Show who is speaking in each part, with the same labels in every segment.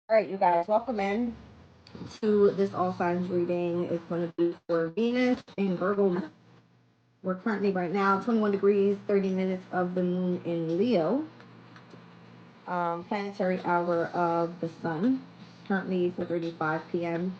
Speaker 1: All right, you guys, welcome in to this all signs reading. It's going to be for Venus in Virgo. We're currently right now 21 degrees, 30 minutes of the moon in Leo. Planetary hour of the sun, currently 4:35 p.m.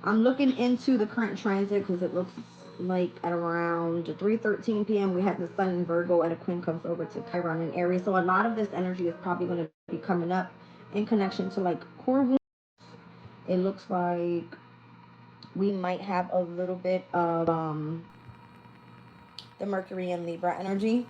Speaker 1: I'm looking into the current transit because it looks like at around 3:13 p.m. we had the sun in Virgo and a queen comes over to Chiron in Aries. So a lot of this energy is probably going to be coming up in connection to like core wounds. It looks like we might have a little bit of the Mercury and Libra energy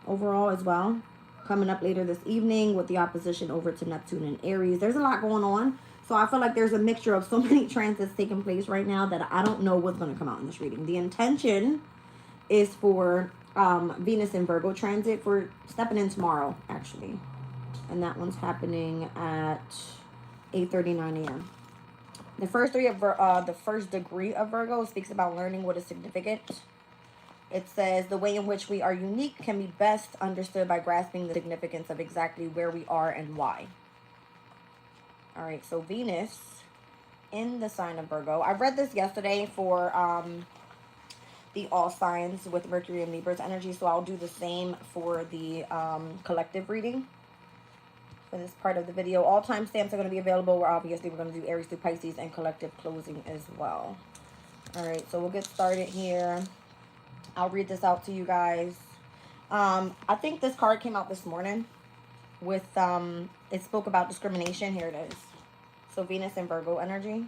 Speaker 1: overall as well coming up later this evening with the opposition over to Neptune and Aries. There's a lot going on. So I feel like there's a mixture of so many transits taking place right now that I don't know what's going to come out in this reading. The intention is for Venus and Virgo transit for stepping in tomorrow, actually. And that one's happening at 8:39 a.m. The first the first degree of Virgo speaks about learning what is significant. It says the way in which we are unique can be best understood by grasping the significance of exactly where we are and why. All right, so Venus in the sign of Virgo. I read this yesterday for the all signs with Mercury and Libra's energy, so I'll do the same for the collective reading for this part of the video. All timestamps are going to be available. We're going to do Aries through Pisces and collective closing as well. All right, so we'll get started here. I'll read this out to you guys. I think this card came out this morning with, it spoke about discrimination. Here it is. So Venus and Virgo energy.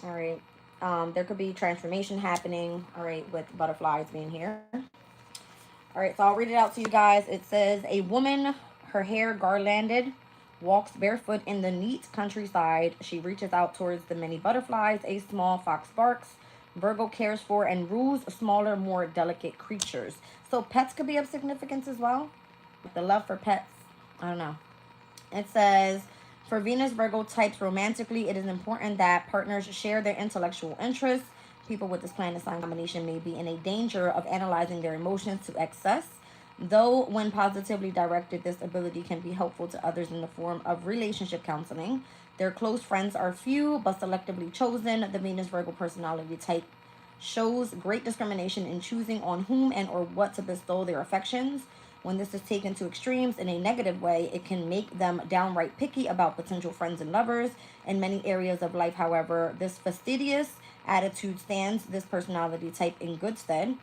Speaker 1: All right. There could be transformation happening. All right. With butterflies being here. All right. So I'll read it out to you guys. It says, a woman, her hair garlanded, walks barefoot in the neat countryside. She reaches out towards the many butterflies. A small fox barks. Virgo cares for and rules smaller, more delicate creatures. So pets could be of significance as well. The love for pets. I don't know. It says, for Venus Virgo types romantically, it is important that partners share their intellectual interests. People with this planet sign combination may be in a danger of analyzing their emotions to excess. Though when positively directed, this ability can be helpful to others in the form of relationship counseling. Their close friends are few, but selectively chosen. The Venus Virgo personality type shows great discrimination in choosing on whom and or what to bestow their affections. When this is taken to extremes in a negative way, it can make them downright picky about potential friends and lovers. In many areas of life, however, this fastidious attitude stands this personality type in good stead.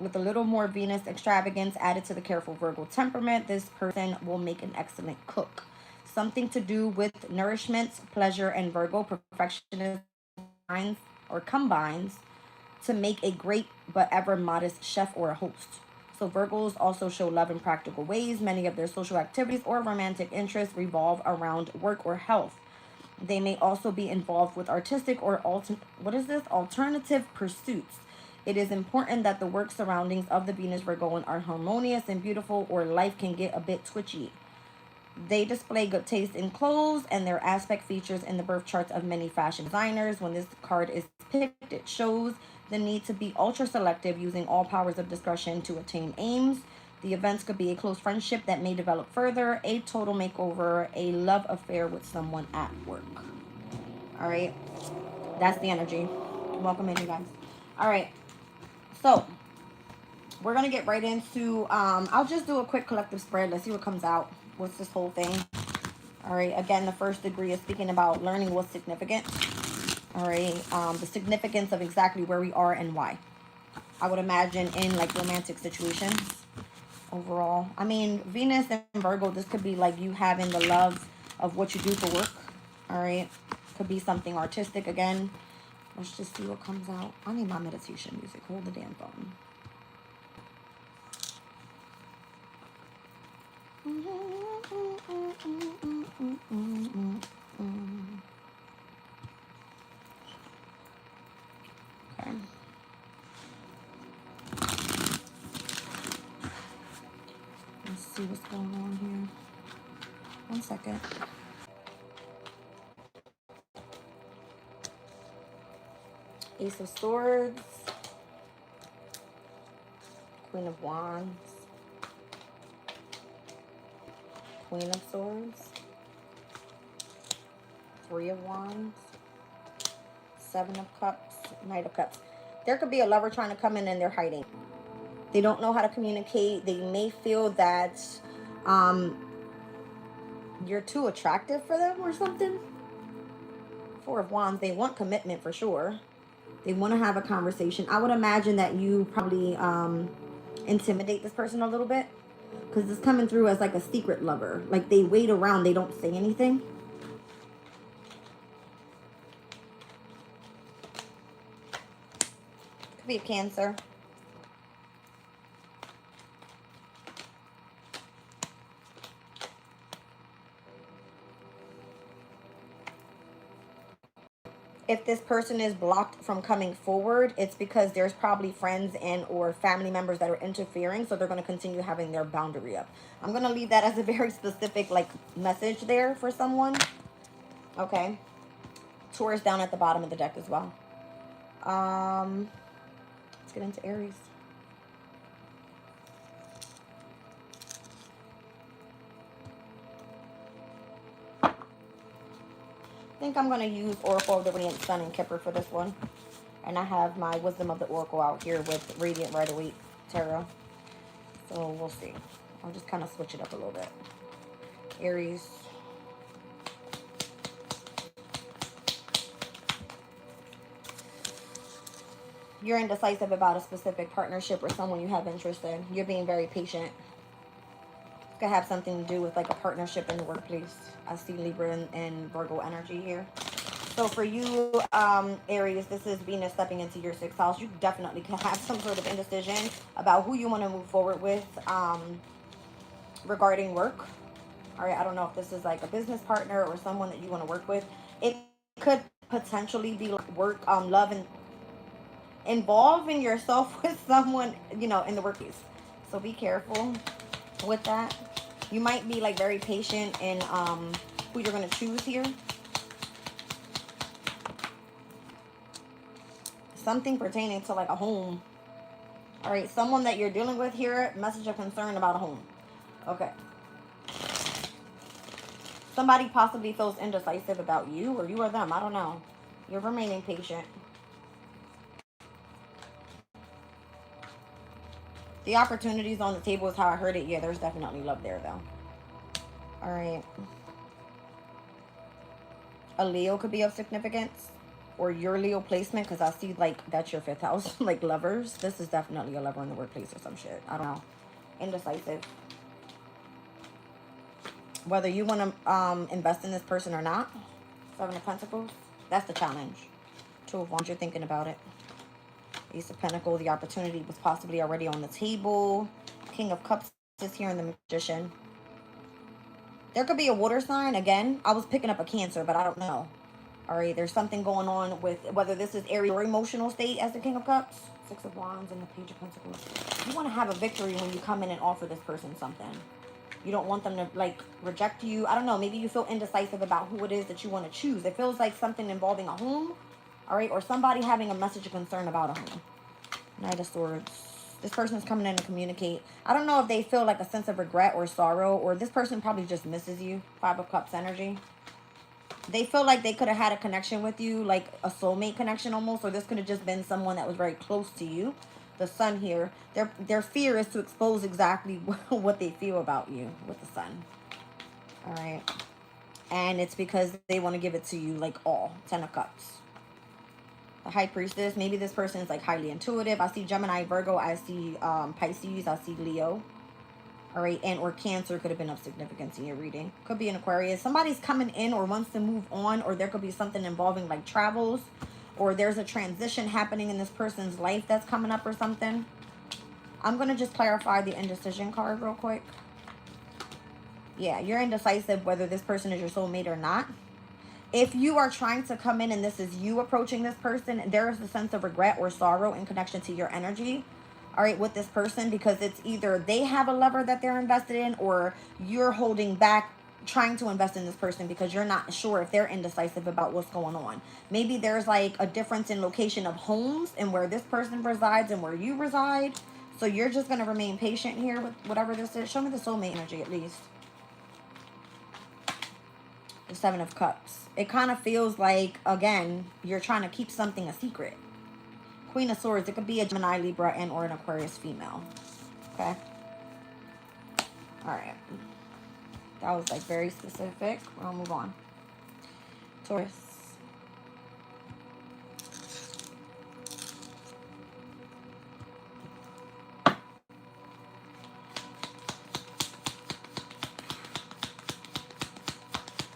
Speaker 1: With a little more Venus extravagance added to the careful Virgo temperament, this person will make an excellent cook. Something to do with nourishment, pleasure, and Virgo perfectionism or combines to make a great but ever modest chef or a host. So Virgos also show love in practical ways. Many of their social activities or romantic interests revolve around work or health. They may also be involved with artistic or alternative pursuits. It is important that the work surroundings of the Venus Virgoan are harmonious and beautiful, or life can get a bit twitchy. They display good taste in clothes, and their aspect features in the birth charts of many fashion designers. When this card is picked, it shows the need to be ultra selective, using all powers of discretion to attain aims. The events could be a close friendship that may develop further, a total makeover, a love affair with someone at work. All right, that's the energy. Welcome in, you guys. All right, so we're gonna get right into. I'll just do a quick collective spread. Let's see what comes out. What's this whole thing? All right, again, the first degree is speaking about learning what's significant. All right, the significance of exactly where we are and why. I would imagine in like romantic situations. Overall, I mean, Venus and Virgo, this could be like you having the love of what you do for work. All right, could be something artistic again. Let's just see what comes out. I need my meditation music. Hold the damn phone. Okay. Let's see what's going on here. 1 second. Ace of Swords. Queen of Wands. Queen of Swords. 3 of Wands. 7 of Cups. Knight of Cups. There could be a lover trying to come in and they're hiding. They don't know how to communicate. They may feel that you're too attractive for them or something. 4 of Wands. They want commitment for sure. They want to have a conversation. I would imagine that you probably intimidate this person a little bit, because it's coming through as like a secret lover. Like they wait around. They don't say anything. Could be a Cancer. If this person is blocked from coming forward, it's because there's probably friends and or family members that are interfering, so they're going to continue having their boundary up. I'm going to leave that as a very specific like message there for someone. Okay. Taurus down at the bottom of the deck as well. Let's get into Aries. I think I'm going to use Oracle of the Radiant Sun and Kipper for this one. And I have my Wisdom of the Oracle out here with Radiant Rider-Waite Tarot. So we'll see. I'll just kind of switch it up a little bit. Aries. You're indecisive about a specific partnership or someone you have interest in. You're being very patient. Could have something to do with like a partnership in the workplace. I see Libra and Virgo energy here. So for you, Aries, this is Venus stepping into your 6th house. You definitely can have some sort of indecision about who you want to move forward with regarding work. All right, I don't know if this is like a business partner or someone that you want to work with. It could potentially be like work, love, and involving yourself with someone, you know, in the workplace. So be careful with that. You might be like very patient in who you're going to choose here. Something pertaining to like a home. All right, someone that you're dealing with here, message of concern about a home. Okay. Somebody possibly feels indecisive about you or you or them. I don't know. You're remaining patient. The opportunities on the table is how I heard it. Yeah, there's definitely love there, though. All right. A Leo could be of significance. or your Leo placement, because I see like that's your 5th house, like lovers. This is definitely a lover in the workplace or some shit. I don't know. Indecisive. Whether you want to invest in this person or not. 7 of Pentacles. That's the challenge. 2 of Wands, you're thinking about it. Ace of Pentacles, the opportunity was possibly already on the table. King of Cups is here in the Magician. There could be a water sign. Again, I was picking up a Cancer, but I don't know. All right, there's something going on with whether this is Aries or emotional state as the King of Cups. 6 of Wands and the Page of Pentacles. You want to have a victory when you come in and offer this person something. You don't want them to, like, reject you. I don't know. Maybe you feel indecisive about who it is that you want to choose. It feels like something involving a home. All right, or somebody having a message of concern about a home. Knight of Swords. This person is coming in to communicate. I don't know if they feel like a sense of regret or sorrow, or this person probably just misses you. 5 of Cups energy. They feel like they could have had a connection with you, like a soulmate connection almost, or this could have just been someone that was very close to you. The Sun here. Their fear is to expose exactly what they feel about you with the Sun. All right. And it's because they want to give it to you like all. 10 of Cups. The High Priestess. Maybe this person is like highly intuitive. I see Gemini, Virgo. I see Pisces. I see Leo. All right. And or Cancer could have been of significance in your reading. Could be an Aquarius. Somebody's coming in or wants to move on. Or there could be something involving like travels. Or there's a transition happening in this person's life that's coming up or something. I'm going to just clarify the indecision card real quick. Yeah, you're indecisive whether this person is your soulmate or not. If you are trying to come in and this is you approaching this person, there is a sense of regret or sorrow in connection to your energy, all right, with this person, because it's either they have a lover that they're invested in or you're holding back trying to invest in this person because you're not sure if they're indecisive about what's going on. Maybe there's like a difference in location of homes and where this person resides and where you reside. So you're just going to remain patient here with whatever this is. Show me the soulmate energy at least. The 7 of Cups. It kind of feels like, again, you're trying to keep something a secret. Queen of Swords. It could be a Gemini, Libra, and or an Aquarius female. Okay. All right. That was like very specific. We'll move on. Taurus.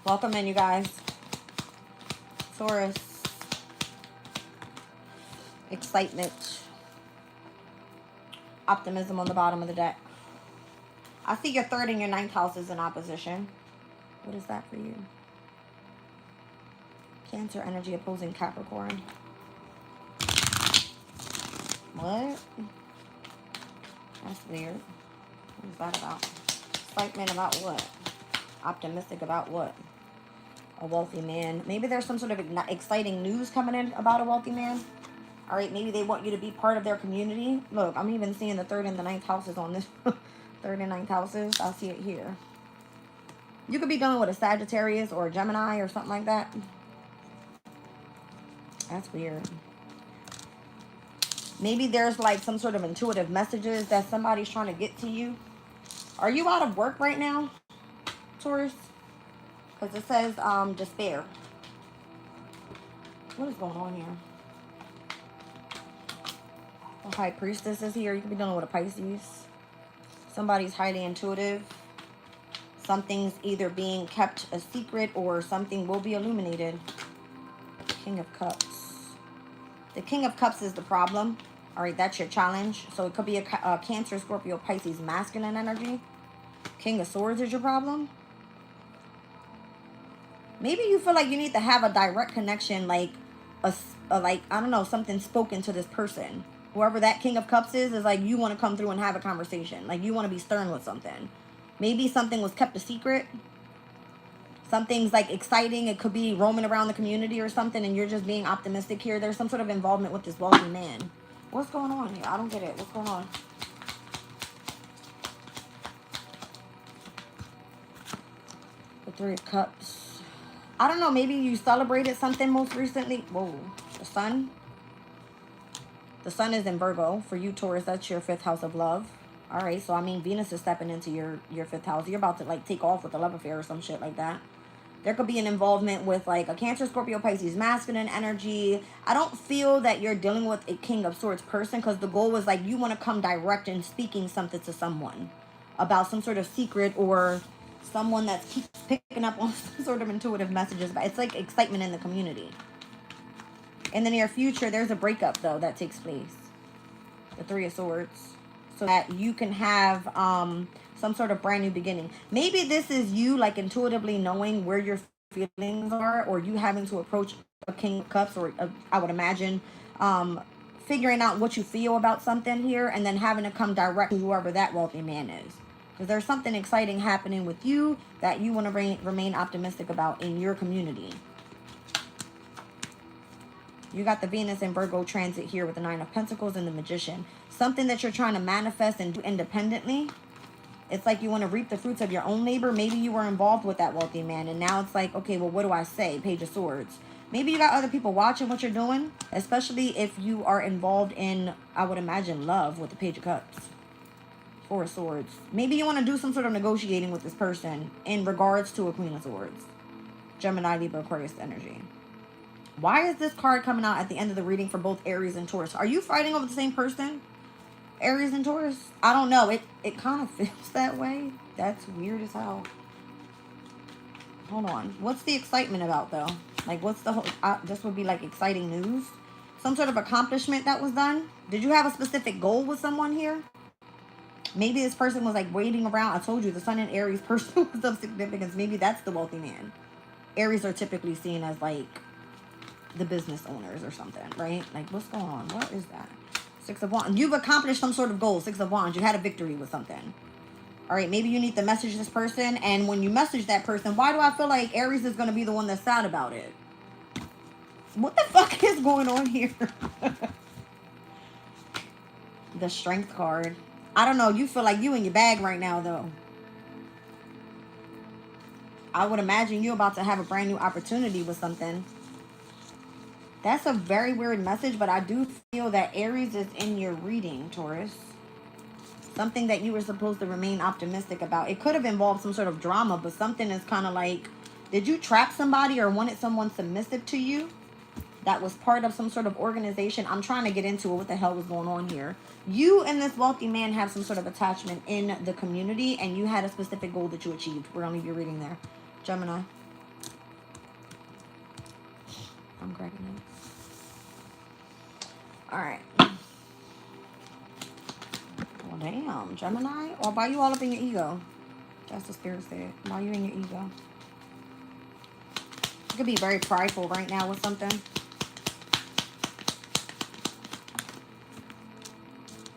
Speaker 1: Welcome in, you guys. Taurus. Excitement. Optimism on the bottom of the deck. I see your 3rd and your 9th houses in opposition. What is that for you? Cancer energy opposing Capricorn. What? That's weird. What is that about? Excitement about what? Optimistic about what? A wealthy man. Maybe there's some sort of exciting news coming in about a wealthy man. All right, maybe they want you to be part of their community. Look, I'm even seeing the 3rd and the 9th houses on this. 3rd and 9th houses. I see it here. You could be dealing with a Sagittarius or a Gemini or something like that. That's weird. Maybe there's like some sort of intuitive messages that somebody's trying to get to you. Are you out of work right now, Taurus? Because it says despair. What is going on here? The High Priestess is here. You could be dealing with a Pisces. Somebody's highly intuitive. Something's either being kept a secret or something will be illuminated. King of Cups. The King of Cups is the problem. All right, that's your challenge. So it could be a Cancer, Scorpio, Pisces, masculine energy. King of Swords is your problem. Maybe you feel like you need to have a direct connection, like like, I don't know, something spoken to this person. Whoever that King of Cups is like, you want to come through and have a conversation. Like, you want to be stern with something. Maybe something was kept a secret. Something's like exciting. It could be roaming around the community or something, and you're just being optimistic here. There's some sort of involvement with this wealthy man. What's going on here? I don't get it. What's going on? The 3 of Cups. I don't know. Maybe you celebrated something most recently. Whoa. The Sun. The Sun is in Virgo. For you, Taurus, that's your 5th house of love. All right. So, I mean, Venus is stepping into your 5th house. You're about to, like, take off with a love affair or some shit like that. There could be an involvement with like a Cancer, Scorpio, Pisces, masculine energy. I don't feel that you're dealing with a King of Swords person, because the goal was like you want to come direct and speaking something to someone about some sort of secret, or someone that keeps picking up on some sort of intuitive messages. But it's like excitement in the community. In the near future, there's a breakup though that takes place. The Three of Swords. So that you can have some sort of brand new beginning. Maybe this is you like intuitively knowing where your feelings are, or you having to approach a King of Cups, or I would imagine figuring out what you feel about something here, and then having to come direct to whoever that wealthy man is. Because there's something exciting happening with you that you want to remain optimistic about in your community. You got the Venus and Virgo transit here with the Nine of Pentacles and the Magician. Something that you're trying to manifest and do independently. It's like you want to reap the fruits of your own labor. Maybe you were involved with that wealthy man, and now it's like, okay, well, what do I say? Page of Swords. Maybe you got other people watching what you're doing, especially if you are involved in, I would imagine, love with the Page of Cups. Four of Swords. Maybe you want to do some sort of negotiating with this person in regards to a Queen of Swords. Gemini, Libra, Aquarius energy. Why is this card coming out at the end of the reading for both Aries and Taurus? Are you fighting over the same person? Aries and Taurus? I don't know. It kind of feels that way. That's weird as hell. Hold on. What's the excitement about, though? Like, what's the whole... this would be, like, exciting news. Some sort of accomplishment that was done. Did you have a specific goal with someone here? Maybe this person was, like, waiting around. I told you, the Sun and Aries person was of significance. Maybe that's the wealthy man. Aries are typically seen as, like, the business owners or something, right? Like, what's going on? What is that? Six of Wands. You've accomplished some sort of goal. Six of Wands. You had a victory with something. All right, maybe you need to message this person, and when you message that person, why do I feel like Aries is going to be the one that's sad about it? What the fuck is going on here? The Strength card. I don't know. You feel like you in your bag right now, though. I would imagine you're about to have a brand new opportunity with something. That's a very weird message, but I do feel that Aries is in your reading, Taurus. Something that you were supposed to remain optimistic about. It could have involved some sort of drama, but something is kind of like, did you trap somebody or wanted someone submissive to you? That was part of some sort of organization. I'm trying to get into it. What the hell was going on here? You and this wealthy man have some sort of attachment in the community, and you had a specific goal that you achieved. We're going to leave your reading there. Gemini. I'm cracking it. All right. Well, damn, Gemini. Or why you all up in your ego? That's what Spirit said. Why you in your ego? You could be very prideful right now with something.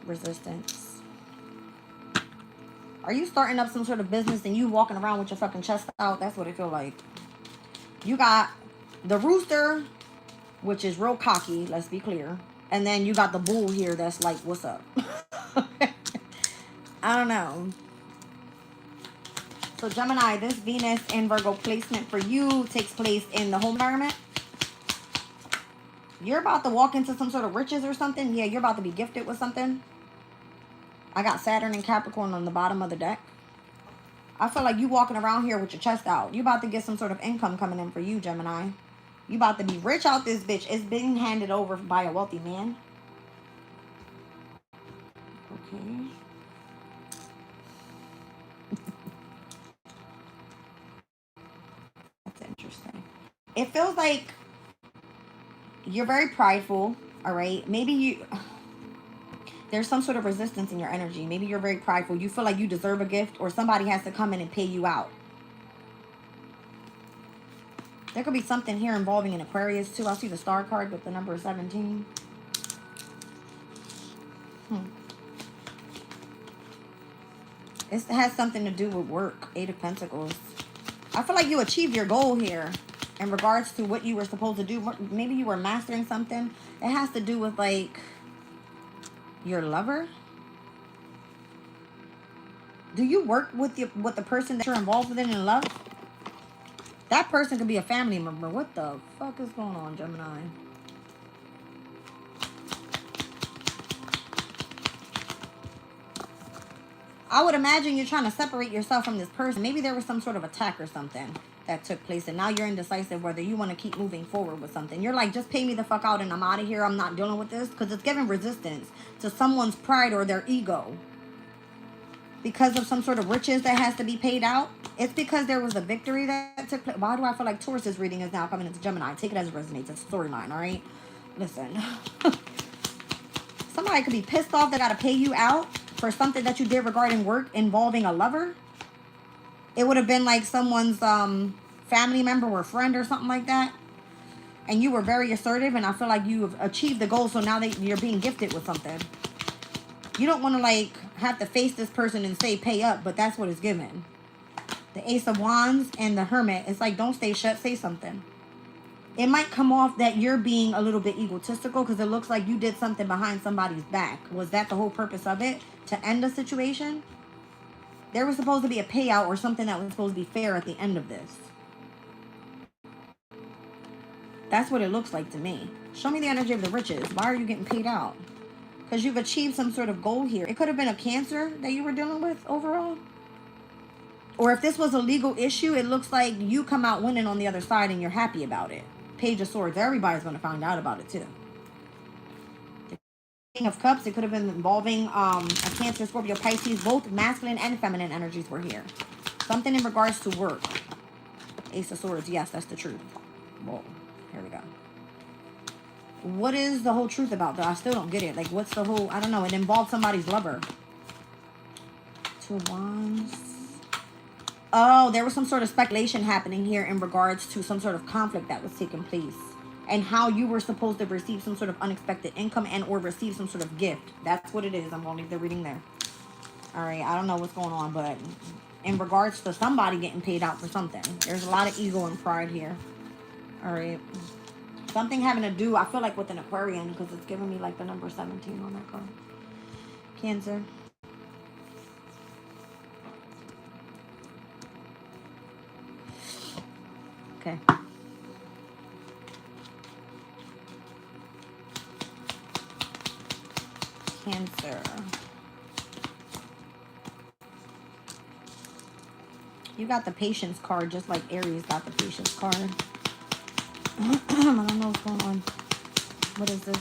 Speaker 1: Resistance. Are you starting up some sort of business and you walking around with your fucking chest out? That's what it feels like. You got the rooster, which is real cocky, let's be clear. And then you got the bull here that's like, what's up? I don't know. So Gemini, this Venus and Virgo placement for you takes place in the home environment. You're about to walk into some sort of riches or something. Yeah, you're about to be gifted with something. I got Saturn and Capricorn on the bottom of the deck. I feel like you walking around here with your chest out. You about to get some sort of income coming in for you, Gemini. You about to be rich out this bitch. It's being handed over by a wealthy man. Okay. That's interesting. It feels like you're very prideful, all right? Maybe there's some sort of resistance in your energy. Maybe you're very prideful. You feel like you deserve a gift, or somebody has to come in and pay you out. There could be something here involving an Aquarius, too. I see the star card with the number 17. It has something to do with work. 8 of Pentacles. I feel like you achieved your goal here in regards to what you were supposed to do. Maybe you were mastering something. It has to do with, like, your lover. Do you work with the person that you're involved with in love? That person could be a family member. What the fuck is going on, Gemini? I would imagine you're trying to separate yourself from this person. Maybe there was some sort of attack or something. that took place. And now you're indecisive whether you want to keep moving forward with something. You're like, just pay me the fuck out and I'm out of here. I'm not dealing with this. Because it's giving resistance to someone's pride or their ego. Because of some sort of riches that has to be paid out. It's because there was a victory that took place. Why do I feel like Taurus's reading is now coming into Gemini? Take it as it resonates. It's a storyline, all right? Listen. Somebody could be pissed off they got to pay you out for something that you did regarding work involving a lover. It would have been like someone's family member or friend or something like that. And you were very assertive, and I feel like you have achieved the goal, so now you're being gifted with something. You don't want to, like, have to face this person and say pay up, but that's what it's given. The Ace of Wands and the Hermit. It's like, don't stay shut, say something. It might come off that you're being a little bit egotistical because it looks like you did something behind somebody's back. Was that the whole purpose of it? To end the situation? There was supposed to be a payout or something that was supposed to be fair at the end of this. That's what it looks like to me. Show me the energy of the riches. Why are you getting paid out? Because you've achieved some sort of goal here. It could have been a Cancer that you were dealing with overall. Or if this was a legal issue, it looks like you come out winning on the other side and you're happy about it. Page of Swords. Everybody's going to find out about it too. The King of Cups. It could have been involving a Cancer, Scorpio, Pisces. Both masculine and feminine energies were here. Something in regards to work. Ace of Swords. Yes, that's the truth. Whoa. Here we go. What is the whole truth about that? I still don't get it. Like, what's the whole... I don't know. It involved somebody's lover. Two of Wands. Oh, there was some sort of speculation happening here in regards to some sort of conflict that was taking place. And how you were supposed to receive some sort of unexpected income and or receive some sort of gift. That's what it is. I'm going to leave the reading there. Alright, I don't know what's going on, but in regards to somebody getting paid out for something. There's a lot of ego and pride here. Alright. Something having to do, I feel like, with an Aquarian, because it's giving me like the number 17 on that card. Cancer. Okay. Cancer. You got the Patience card, just like Aries got the Patience card. I don't know what's going on. What is this?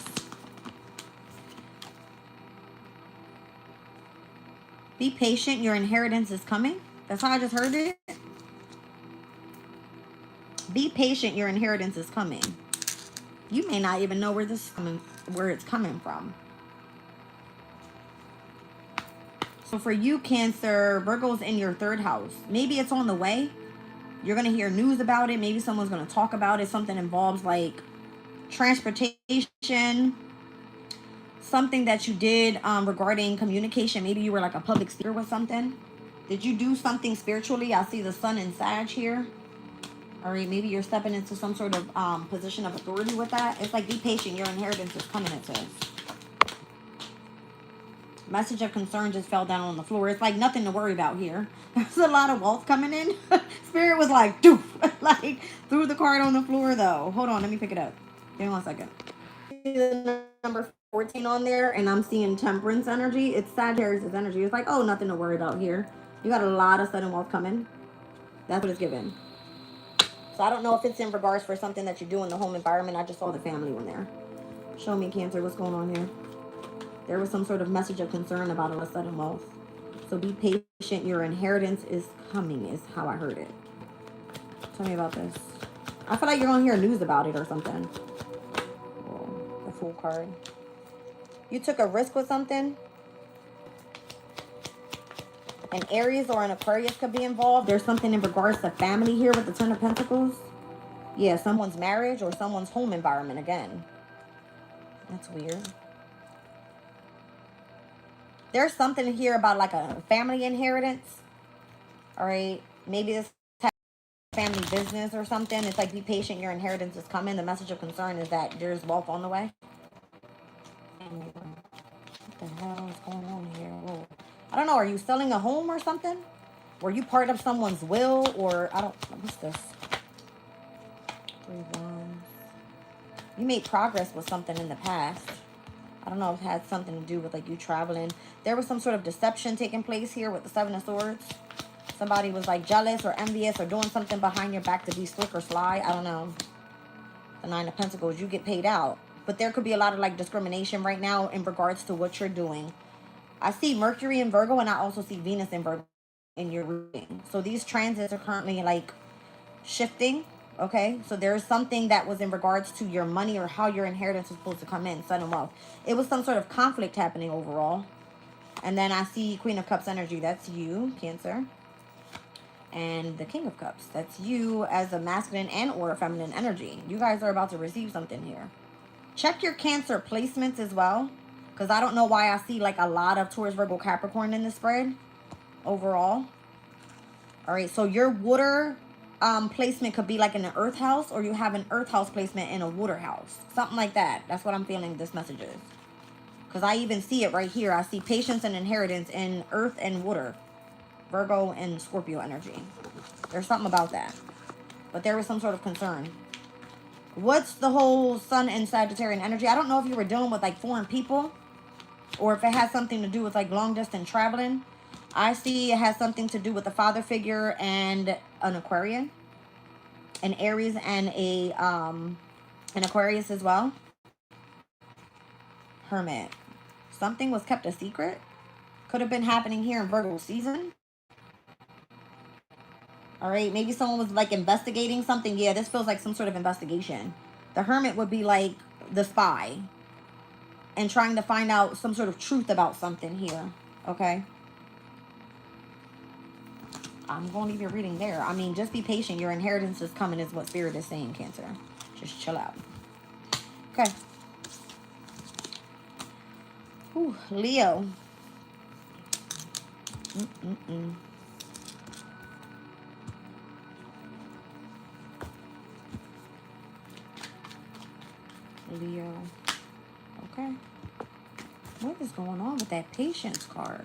Speaker 1: Be patient. Your inheritance is coming. That's how I just heard it. Be patient. Your inheritance is coming. You may not even know where this is coming, where it's coming from. So for you, Cancer, Virgo's in your 3rd house. Maybe it's on the way. You're going to hear news about it. Maybe someone's going to talk about it. Something involves like transportation. Something that you did regarding communication. Maybe you were like a public speaker with something. Did you do something spiritually? I see the Sun in Sag here. All right, maybe you're stepping into some sort of position of authority with that. It's like, be patient. Your inheritance is coming, it says. Message of concern just fell down on the floor. It's like nothing to worry about here. There's a lot of wealth coming in. Spirit was like, doof. Like, threw the card on the floor, though. Hold on, let me pick it up. Give me 1 second. The number 14 on there, and I'm seeing Temperance energy. It's Sagittarius energy. It's like, oh, nothing to worry about here. You got a lot of sudden wealth coming. That's what it's given. So I don't know if it's in regards for something that you do in the home environment. I just saw the family one there. Show me, Cancer, what's going on here? There was some sort of message of concern about a sudden wealth. So be patient. Your inheritance is coming, is how I heard it. Tell me about this. I feel like you're going to hear news about it or something. Whoa, the Fool card. You took a risk with something. An Aries or an Aquarius could be involved. There's something in regards to family here with the Ten of Pentacles. Yeah, someone's marriage or someone's home environment again. That's weird. There's something here about like a family inheritance. All right. Maybe this type of family business or something. It's like, be patient. Your inheritance is coming. The message of concern is that there's wealth on the way. What the hell is going on here? Whoa. I don't know. Are you selling a home or something? Were you part of someone's will or I don't, what's this? 3 Wands. You made progress with something in the past. I don't know if it had something to do with like you traveling. There was some sort of deception taking place here with the 7 of Swords. Somebody was like jealous or envious or doing something behind your back to be slick or sly. I don't know. The Nine of Pentacles, you get paid out. But there could be a lot of like discrimination right now in regards to what you're doing. I see Mercury in Virgo, and I also see Venus in Virgo in your reading. So these transits are currently like shifting. Okay, so there's something that was in regards to your money or how your inheritance was supposed to come in, sudden wealth. It was some sort of conflict happening overall. And then I see Queen of Cups energy. That's you, Cancer. And the King of Cups. That's you as a masculine and or feminine energy. You guys are about to receive something here. Check your Cancer placements as well. Because I don't know why I see like a lot of Taurus, Virgo, Capricorn in the spread overall. All right, so your water placement could be like in an earth house, or you have an earth house placement in a water house. Something like that. That's what I'm feeling this message is. Because I even see it right here. I see patience and inheritance in earth and water. Virgo and Scorpio energy. There's something about that. But there was some sort of concern. What's the whole Sun and Sagittarian energy? I don't know if you were dealing with like foreign people, or if it has something to do with like long distance traveling. I see it has something to do with a father figure and an Aquarian, an Aries, and an Aquarius as well. Hermit. Something was kept a secret. Could have been happening here in Virgo season. All right, maybe someone was like investigating something. Yeah, this feels like some sort of investigation. The Hermit would be like the spy and trying to find out some sort of truth about something here. Okay. I'm going to leave your reading there. I mean, just be patient. Your inheritance is coming is what Spirit is saying, Cancer. Just chill out. Okay. Ooh, Leo. Leo. Okay. What is going on with that patience card?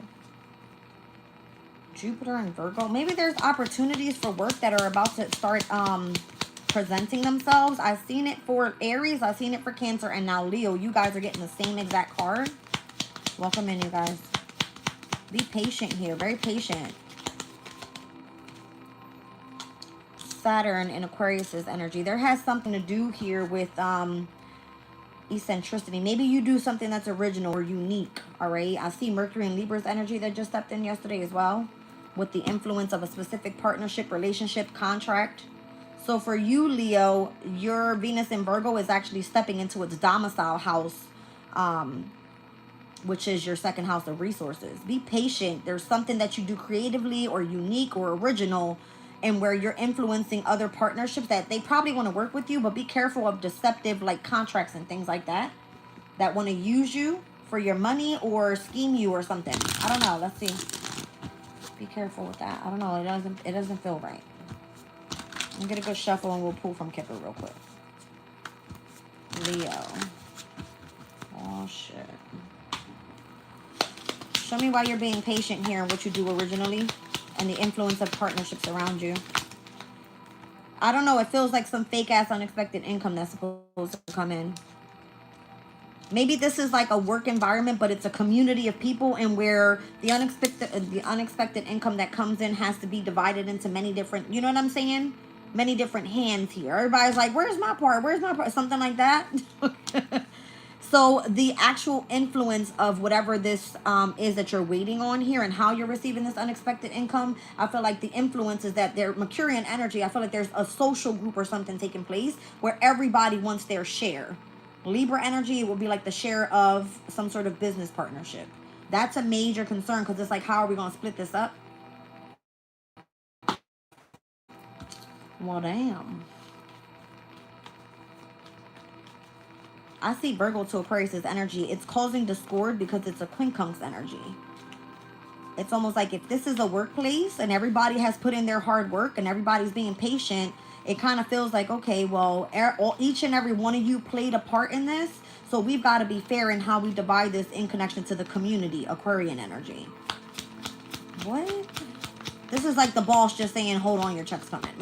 Speaker 1: Jupiter and Virgo. Maybe there's opportunities for work that are about to start presenting themselves. I've seen it for Aries. I've seen it for Cancer. And now Leo. You guys are getting the same exact card. Welcome in, you guys. Be patient here. Very patient. Saturn in Aquarius's energy. There has something to do here with eccentricity. Maybe you do something that's original or unique. All right. I see Mercury and Libra's energy that just stepped in yesterday as well, with the influence of a specific partnership, relationship, contract. So for you, Leo, your Venus in Virgo is actually stepping into its domicile house, which is your second house of resources. Be patient. There's something that you do creatively or unique or original, and where you're influencing other partnerships that they probably want to work with you, but be careful of deceptive like contracts and things like that want to use you for your money or scheme you or something. I don't know. Let's see. Be careful with that. I don't know. It doesn't feel right. I'm gonna get a good shuffle and we'll pull from Kipper real quick. Leo. Oh shit. Show me why you're being patient here and what you do originally and the influence of partnerships around you. I don't know. It feels like some fake ass unexpected income that's supposed to come in. Maybe this is like a work environment, but it's a community of people, and where the unexpected income that comes in has to be divided into many different, you know what I'm saying? Many different hands here. Everybody's like, where's my part? Where's my part? Something like that. So the actual influence of whatever this is that you're waiting on here and how you're receiving this unexpected income, I feel like the influence is that they're Mercurian energy. I feel like there's a social group or something taking place where everybody wants their share. Libra energy, it will be like the share of some sort of business partnership. That's a major concern, because it's like, how are we going to split this up? Well, damn. I see Virgo to Aquarius' energy. It's causing discord because it's a quincunx energy. It's almost like if this is a workplace and everybody has put in their hard work and everybody's being patient, it kind of feels like, okay, well, each and every one of you played a part in this. So we've got to be fair in how we divide this in connection to the community, Aquarian energy. What? This is like the boss just saying, hold on, your check's coming.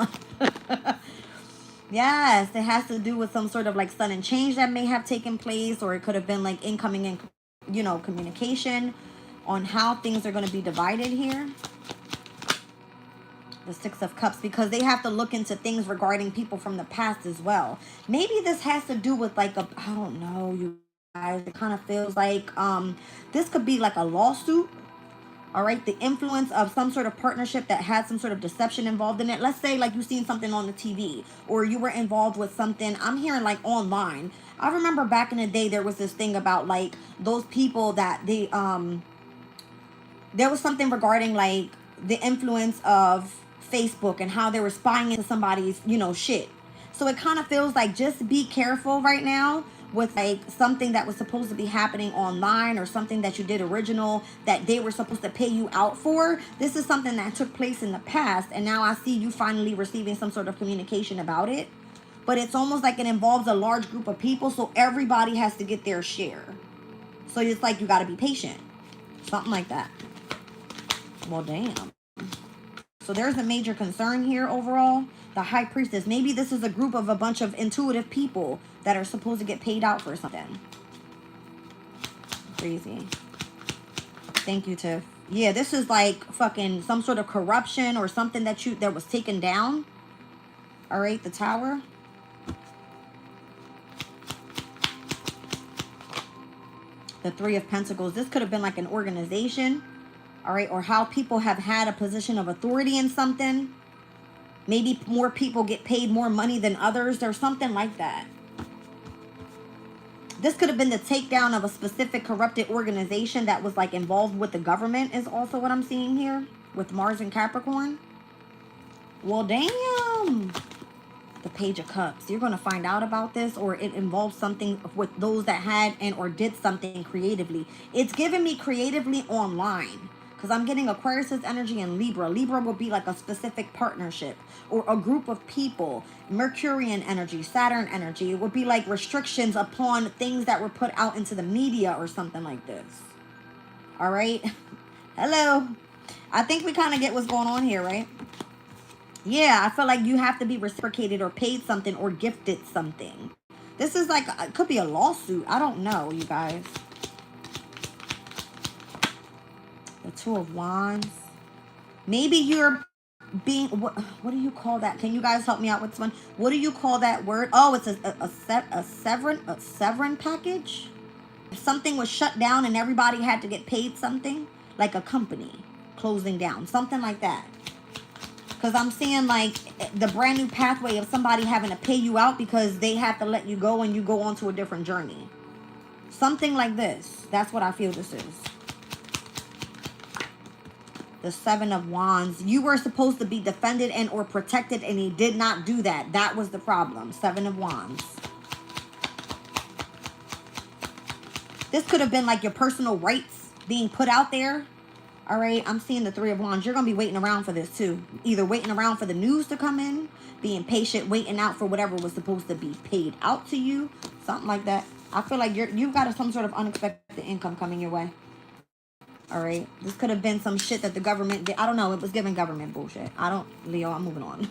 Speaker 1: Yes, it has to do with some sort of like sudden change that may have taken place, or it could have been like incoming and, you know, communication on how things are going to be divided here. The Six of Cups, because they have to look into things regarding people from the past as well. Maybe this has to do with like I don't know, you guys. It kind of feels like this could be like a lawsuit. All right, the influence of some sort of partnership that had some sort of deception involved in it. Let's say like you seen something on the TV, or you were involved with something. I'm hearing like online. I remember back in the day there was this thing about like those people that there was something regarding like the influence of Facebook and how they were spying into somebody's, shit. So it kind of feels like just be careful right now with like something that was supposed to be happening online or something that you did original that they were supposed to pay you out for. This is something that took place in the past, and now I see you finally receiving some sort of communication about it. But it's almost like it involves a large group of people, so everybody has to get their share. So it's like you got to be patient. Something like that. Well, damn. So there's a major concern here overall. The High Priestess. Maybe this is a group of a bunch of intuitive people that are supposed to get paid out for something. Crazy. Thank you, Tiff. Yeah, this is like fucking some sort of corruption or something that was taken down. All right, the Tower. The Three of Pentacles. This could have been like an organization. All right, or how people have had a position of authority in something. Maybe more people get paid more money than others. There's something like that. This could have been the takedown of a specific corrupted organization that was like involved with the government is also what I'm seeing here with Mars and Capricorn. Well, damn. The Page of Cups. You're going to find out about this, or it involves something with those that had and or did something creatively. It's giving me creatively online. Because I'm getting Aquarius' energy and Libra. Libra will be like a specific partnership or a group of people. Mercurian energy, Saturn energy. It would be like restrictions upon things that were put out into the media or something like this. All right. Hello. I think we kind of get what's going on here, right? Yeah, I feel like you have to be reciprocated or paid something or gifted something. This is like, it could be a lawsuit. I don't know, you guys. The Two of Wands. Maybe you're being, what do you call that? Can you guys help me out with this one? What do you call that word? Oh, it's a severance package. If something was shut down and everybody had to get paid something, like a company closing down, something like that. Because I'm seeing like the brand new pathway of somebody having to pay you out because they have to let you go and you go on to a different journey. Something like this. That's what I feel this is. The Seven of Wands. You were supposed to be defended and or protected, and he did not do that. That was the problem. Seven of Wands. This could have been like your personal rights being put out there. All right, I'm seeing the Three of Wands. You're going to be waiting around for this too. Either waiting around for the news to come in, being patient, waiting out for whatever was supposed to be paid out to you. Something like that. I feel like you've got some sort of unexpected income coming your way. All right, this could have been some shit that the government did. I don't know. It was giving government bullshit. Leo, I'm moving on.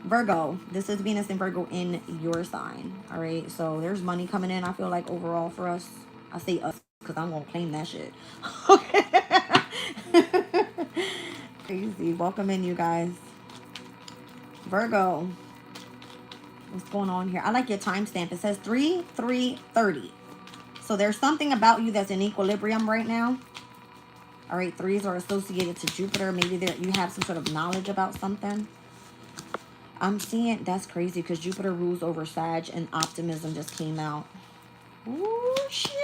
Speaker 1: Virgo, this is Venus and Virgo in your sign. All right, so there's money coming in, I feel like, overall for us. I say us because I'm going to claim that shit. Okay. Crazy. Welcome in, you guys. Virgo. What's going on here? I like your timestamp. It says 3/3/30. So there's something about you that's in equilibrium right now. All right, threes are associated to Jupiter. Maybe you have some sort of knowledge about something. I'm seeing, that's crazy because Jupiter rules over Sag and optimism just came out. Ooh, shit.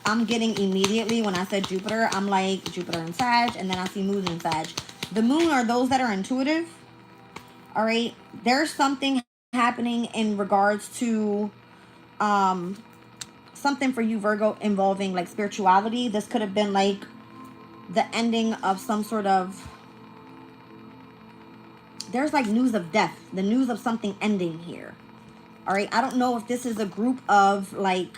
Speaker 1: I'm getting immediately, when I said Jupiter, I'm like Jupiter and Sag, and then I see Moon and Sag. The Moon are those that are intuitive. All right, there's something happening in regards to something for you, Virgo, involving like spirituality. This could have been like the ending of some sort of, there's like news of death, the news of something ending here. All right, I don't know if this is a group of like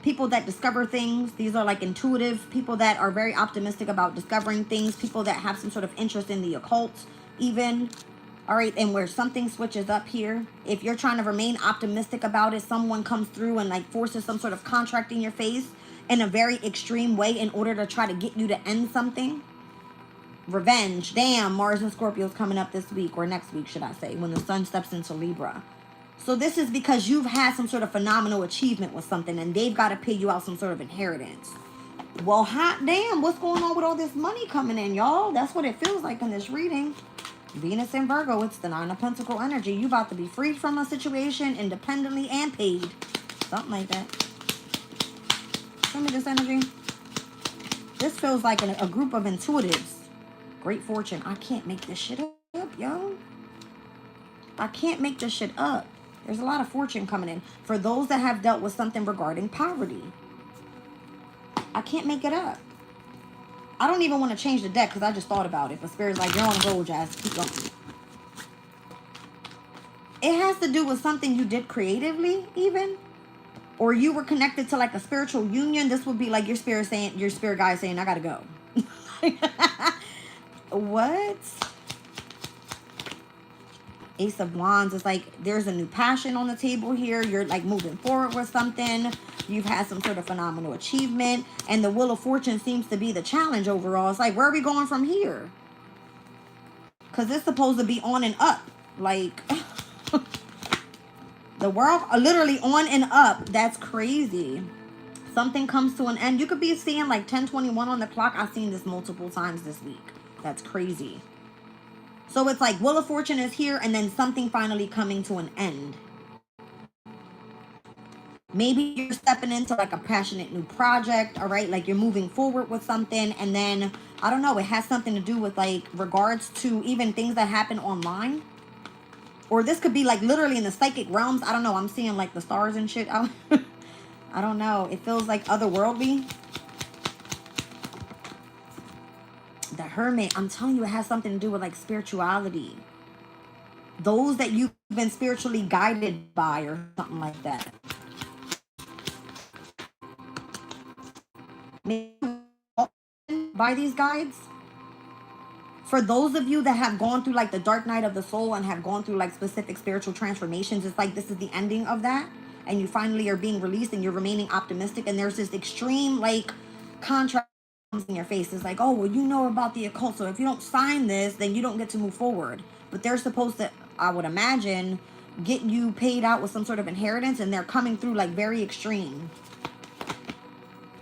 Speaker 1: people that discover things. These are like intuitive people that are very optimistic about discovering things, people that have some sort of interest in the occult even. All right, and where something switches up here, if you're trying to remain optimistic about it, someone comes through and like forces some sort of contract in your face in a very extreme way in order to try to get you to end something. Revenge. Damn, Mars and Scorpio is coming up this week, or next week, should I say, when the sun steps into Libra. So this is because you've had some sort of phenomenal achievement with something, and they've got to pay you out some sort of inheritance. Well, hot damn, what's going on with all this money coming in, y'all? That's what it feels like in this reading. Venus and Virgo, it's the Nine of Pentacles energy. You about to be free from a situation independently and paid. Something like that. Show me this energy. This feels like a group of intuitives. Great fortune. I can't make this shit up, yo. I can't make this shit up. There's a lot of fortune coming in. For those that have dealt with something regarding poverty. I can't make it up. I don't even want to change the deck because I just thought about it. But Spirit's like, you're on a roll, Jazz. Keep going. It has to do with something you did creatively, even. Or you were connected to like a spiritual union. This would be like your spirit saying, your spirit guy saying, I gotta go. What? Ace of Wands is like, there's a new passion on the table here. You're like moving forward with something. You've had some sort of phenomenal achievement. And the Wheel of Fortune seems to be the challenge overall. It's like, where are we going from here? Because it's supposed to be on and up. Like, the world literally on and up. That's crazy. Something comes to an end. You could be seeing like 10:21 on the clock. I've seen this multiple times this week. That's crazy. So it's like Wheel of Fortune is here and then something finally coming to an end. Maybe you're stepping into like a passionate new project, all right? Like you're moving forward with something, and then, I don't know, it has something to do with like regards to even things that happen online. Or this could be like literally in the psychic realms. I don't know. I'm seeing like the stars and shit. I don't know. It feels like otherworldly. The Hermit, I'm telling you, it has something to do with like spirituality. Those that you've been spiritually guided by or something like that. Maybe by these guides. For those of you that have gone through like the dark night of the soul and have gone through like specific spiritual transformations, it's like this is the ending of that. And you finally are being released and you're remaining optimistic. And there's this extreme like contrast in your face. It's like, oh, well, you know about the occult, so if you don't sign this, then you don't get to move forward. But they're supposed to, I would imagine, get you paid out with some sort of inheritance, and they're coming through like very extreme.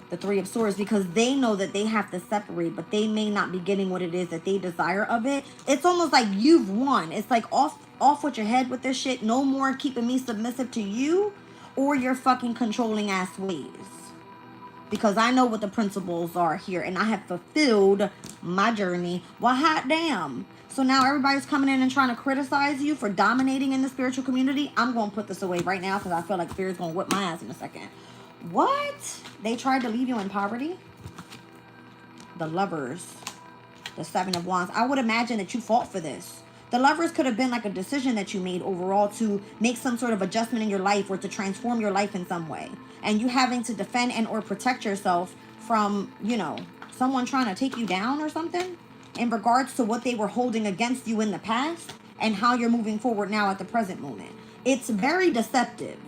Speaker 1: The Three of Swords, because they know that they have to separate, but they may not be getting what it is that they desire of it. It's almost like you've won. It's like off with your head with this shit. No more keeping me submissive to you or your fucking controlling ass ways. Because I know what the principles are here, and I have fulfilled my journey. Well, hot damn. So now everybody's coming in and trying to criticize you for dominating in the spiritual community. I'm going to put this away right now because I feel like Spirit's going to whip my ass in a second. What? They tried to leave you in poverty? The Lovers. The Seven of Wands. I would imagine that you fought for this. The Lovers could have been like a decision that you made overall to make some sort of adjustment in your life or to transform your life in some way. And you having to defend and or protect yourself from, you know, someone trying to take you down or something in regards to what they were holding against you in the past and how you're moving forward now at the present moment. It's very deceptive.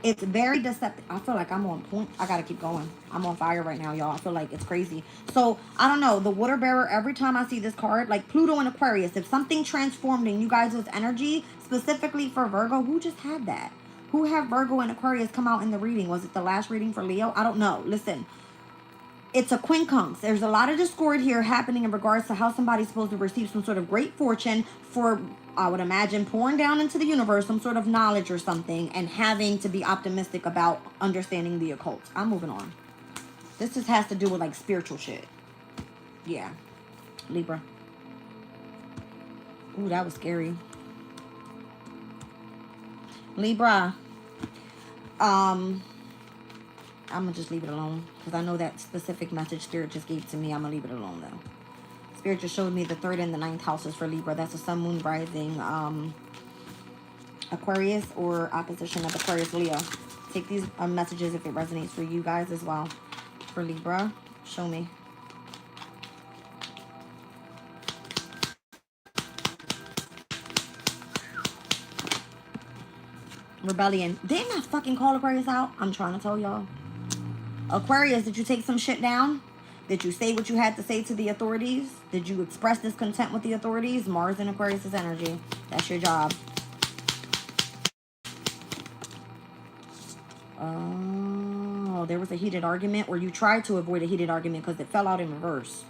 Speaker 1: It's very deceptive. I feel like I'm on point. I gotta keep going. I'm on fire right now, y'all. I feel like it's crazy. So, I don't know. The Water Bearer, every time I see this card, like Pluto and Aquarius, if something transformed in you guys' energy, specifically for Virgo, who just had that? Who have Virgo and Aquarius come out in the reading? Was it the last reading for Leo? I don't know. Listen, it's a quincunx. There's a lot of discord here happening in regards to how somebody's supposed to receive some sort of great fortune for, I would imagine, pouring down into the universe some sort of knowledge or something and having to be optimistic about understanding the occult. I'm moving on. This just has to do with like spiritual shit. Yeah. Libra. Ooh, that was scary. Libra. I'm gonna just leave it alone because I know that specific message Spirit just gave to me. I'm gonna leave it alone though. Spirit just showed me the 3rd and the 9th houses for Libra. That's a sun, moon, rising, Aquarius or opposition of Aquarius, Leo. Take these messages if it resonates for you guys as well. For Libra, show me. Rebellion. Didn't I fucking call Aquarius out? I'm trying to tell y'all. Aquarius, did you take some shit down? Did you say what you had to say to the authorities? Did you express discontent with the authorities? Mars and Aquarius' energy. That's your job. Oh, there was a heated argument, or you tried to avoid a heated argument because it fell out in reverse.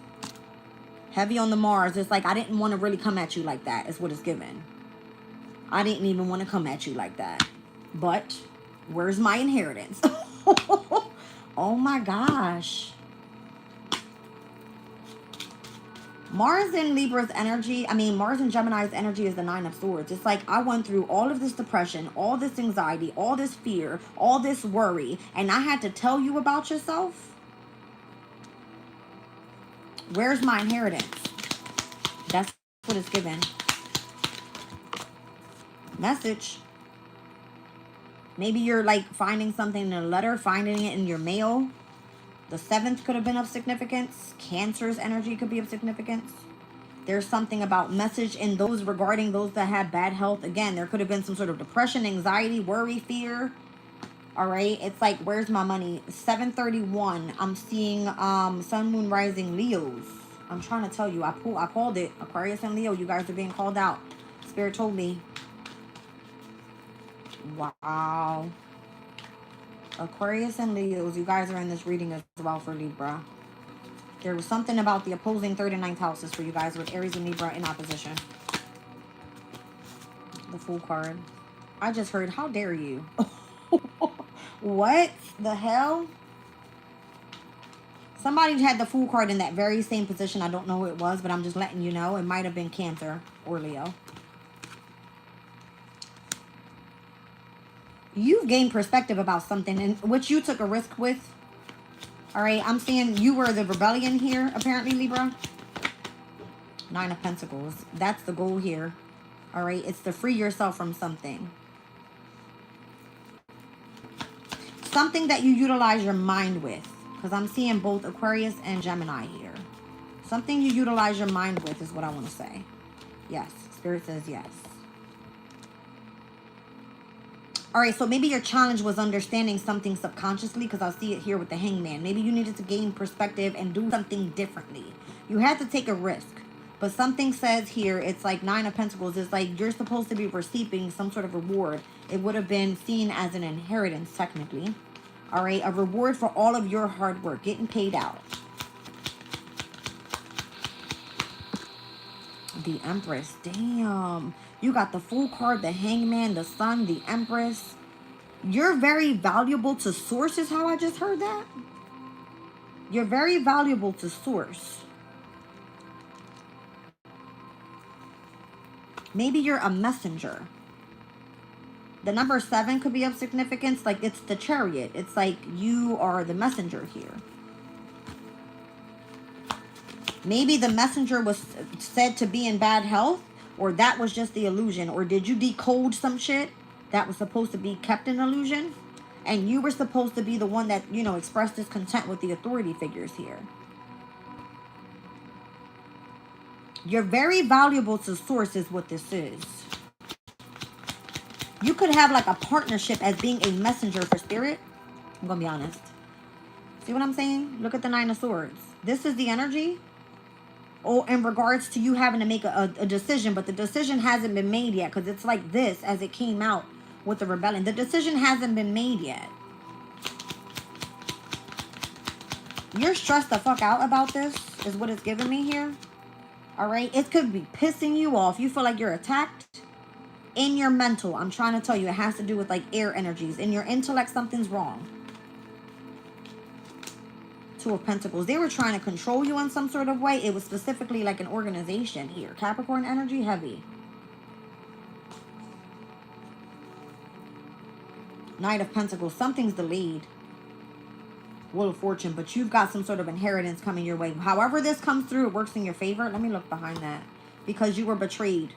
Speaker 1: Heavy on the Mars. It's like, I didn't want to really come at you like that, is what it's given. I didn't even want to come at you like that. But where's my inheritance? Oh my gosh. Mars and Libra's energy, Mars and Gemini's energy is the Nine of Swords. It's like, I went through all of this depression, all this anxiety, all this fear, all this worry, and I had to tell you about yourself? Where's my inheritance? That's what it's given. Message. Maybe you're like finding something in a letter, finding it in your mail. The 7th could have been of significance. Cancer's energy could be of significance. There's something about message in those regarding those that have bad health. Again, there could have been some sort of depression, anxiety, worry, fear. All right. It's like, where's my money? 731. I'm seeing Sun, Moon, Rising, Leos. I'm trying to tell you. I called it. Aquarius and Leo. You guys are being called out. Spirit told me. Wow. Aquarius and Leos, you guys are in this reading as well for Libra. There was something about the opposing 3rd and 9th houses for you guys with Aries and Libra in opposition. The Fool card. I just heard, how dare you? What the hell? Somebody had the Fool card in that very same position. I don't know who it was, but I'm just letting you know. It might have been Cancer or Leo. You've gained perspective about something in which you took a risk with. All right, I'm seeing you were the rebellion here, apparently, Libra. 9 of Pentacles. That's the goal here. All right, it's to free yourself from something. Something that you utilize your mind with. Because I'm seeing both Aquarius and Gemini here. Something you utilize your mind with is what I want to say. Yes, Spirit says yes. All right, so maybe your challenge was understanding something subconsciously, because I see it here with the Hangman. Maybe you needed to gain perspective and do something differently. You had to take a risk. But something says here, it's like 9 of Pentacles. It's like you're supposed to be receiving some sort of reward. It would have been seen as an inheritance, technically. All right, a reward for all of your hard work, getting paid out. The Empress, damn. You got the Fool card, the Hangman, the Sun, the Empress. You're very valuable to Source is how I just heard that. You're very valuable to Source. Maybe you're a messenger. The number 7 could be of significance. Like, it's the Chariot. It's like you are the messenger here. Maybe the messenger was said to be in bad health, or that was just the illusion. Or did you decode some shit that was supposed to be kept an illusion? And you were supposed to be the one that, you know, expressed discontent with the authority figures here. You're very valuable to Source is what this is. You could have like a partnership as being a messenger for Spirit. I'm going to be honest. See what I'm saying? Look at the 9 of Swords. This is the energy. Oh, in regards to you having to make a decision, but the decision hasn't been made yet, because it's like this as it came out with the rebellion. The decision hasn't been made yet. You're stressed the fuck out about this, is what it's giving me here. All right? It could be pissing you off. You feel like you're attacked in your mental. I'm trying to tell you, it has to do with like air energies. In your intellect, something's wrong. 2 of Pentacles. They were trying to control you in some sort of way. It was specifically like an organization here. Capricorn energy, heavy. Knight of Pentacles. Something's delayed. Wheel of Fortune. But you've got some sort of inheritance coming your way. However this comes through, it works in your favor. Let me look behind that. Because you were betrayed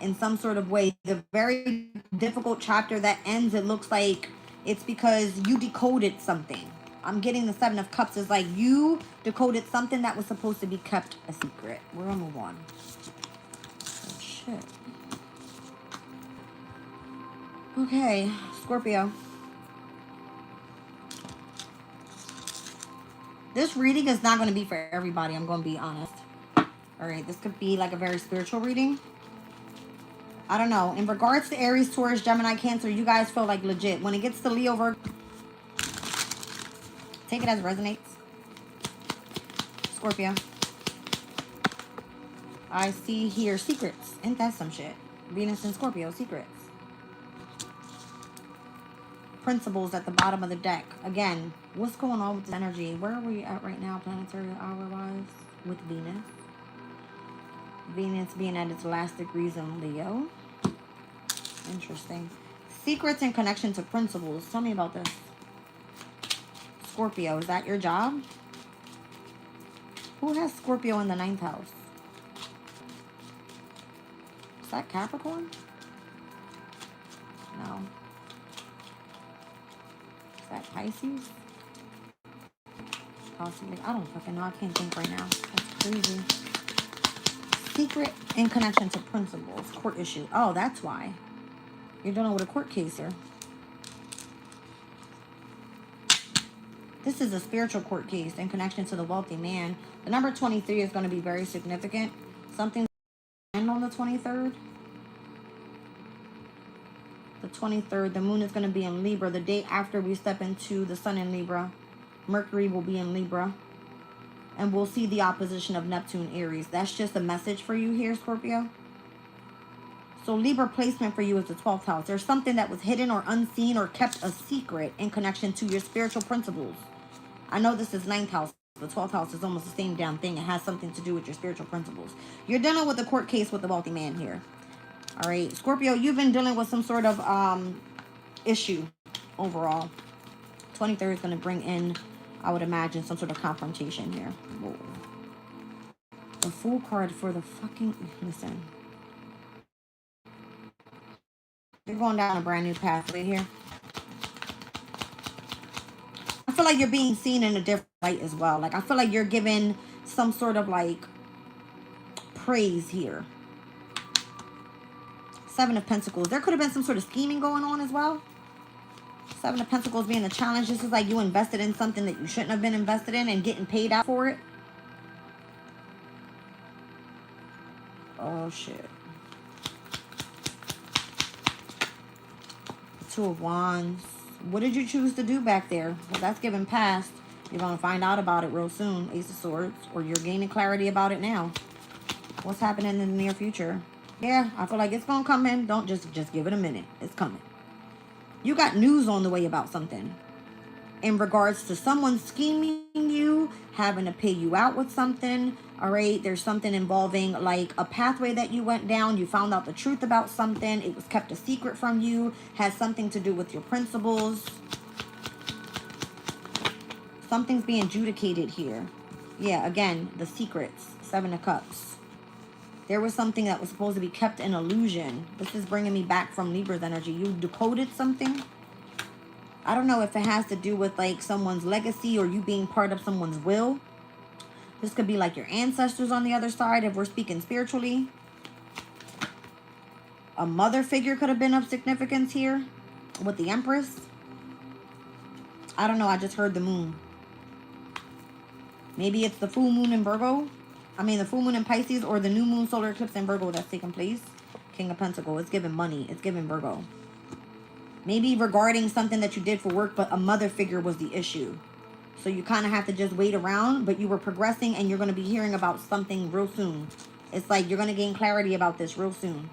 Speaker 1: in some sort of way. The very difficult chapter that ends, it looks like it's because you decoded something. I'm getting the 7 of Cups. Is like you decoded something that was supposed to be kept a secret. We're gonna move on. Oh, shit. Okay, Scorpio. This reading is not going to be for everybody. I'm going to be honest. All right, this could be like a very spiritual reading. I don't know. In regards to Aries, Taurus, Gemini, Cancer, you guys feel like legit. When it gets to Leo, Virgo, take it as it resonates. Scorpio. I see here secrets. Ain't that some shit? Venus and Scorpio, secrets. Principles at the bottom of the deck. Again, what's going on with this energy? Where are we at right now, planetary hour-wise, with Venus? Venus being at its last degrees in Leo. Interesting. Secrets in connection to principles. Tell me about this. Scorpio, is that your job? Who has Scorpio in the 9th house? Is that Capricorn? No. Is that Pisces? Possibly. I don't fucking know. I can't think right now. That's crazy. Secret in connection to principles. Court issue. Oh, that's why. You're dealing with a court case here. This is a spiritual court case in connection to the wealthy man. The number 23 is going to be very significant. Something on the 23rd. The 23rd, the moon is going to be in Libra. The day after we step into the sun in Libra, Mercury will be in Libra. And we'll see the opposition of Neptune, Aries. That's just a message for you here, Scorpio. So Libra placement for you is the 12th house. There's something that was hidden or unseen or kept a secret in connection to your spiritual principles. I know this is 9th house. The 12th house is almost the same damn thing. It has something to do with your spiritual principles. You're dealing with a court case with the wealthy man here. All right, Scorpio, you've been dealing with some sort of issue overall. 23rd is going to bring in, I would imagine, some sort of confrontation here. Whoa. The Fool card for the fucking... Listen. You're going down a brand new pathway here. I feel like you're being seen in a different light as well. Like, I feel like you're given some sort of, like, praise here. 7 of Pentacles. There could have been some sort of scheming going on as well. 7 of Pentacles being a challenge. This is like you invested in something that you shouldn't have been invested in and getting paid out for it. Oh, shit. 2 of Wands. What did you choose to do back there? Well, that's given past. You're going to find out about it real soon. Ace of Swords. Or you're gaining clarity about it now. What's happening in the near future? Yeah, I feel like it's going to come in. Don't just give it a minute. It's coming. You got news on the way about something. In regards to someone scheming you, having to pay you out with something. All right, there's something involving like a pathway that you went down. You found out the truth about something. It was kept a secret from you. Has something to do with your principles. Something's being adjudicated here. Yeah, again, the secrets. 7 of Cups. There was something that was supposed to be kept an illusion. This is bringing me back from Libra's energy. You decoded something. I don't know if it has to do with like someone's legacy or you being part of someone's will. This could be like your ancestors on the other side if we're speaking spiritually. A mother figure could have been of significance here with the Empress. I don't know. I just heard the moon. Maybe it's the full moon in Virgo. The full moon in Pisces or the new moon solar eclipse in Virgo that's taking place. King of Pentacles. It's giving money. It's giving Virgo. Maybe regarding something that you did for work, but a mother figure was the issue. So you kind of have to just wait around, but you were progressing and you're going to be hearing about something real soon. It's like you're going to gain clarity about this real soon.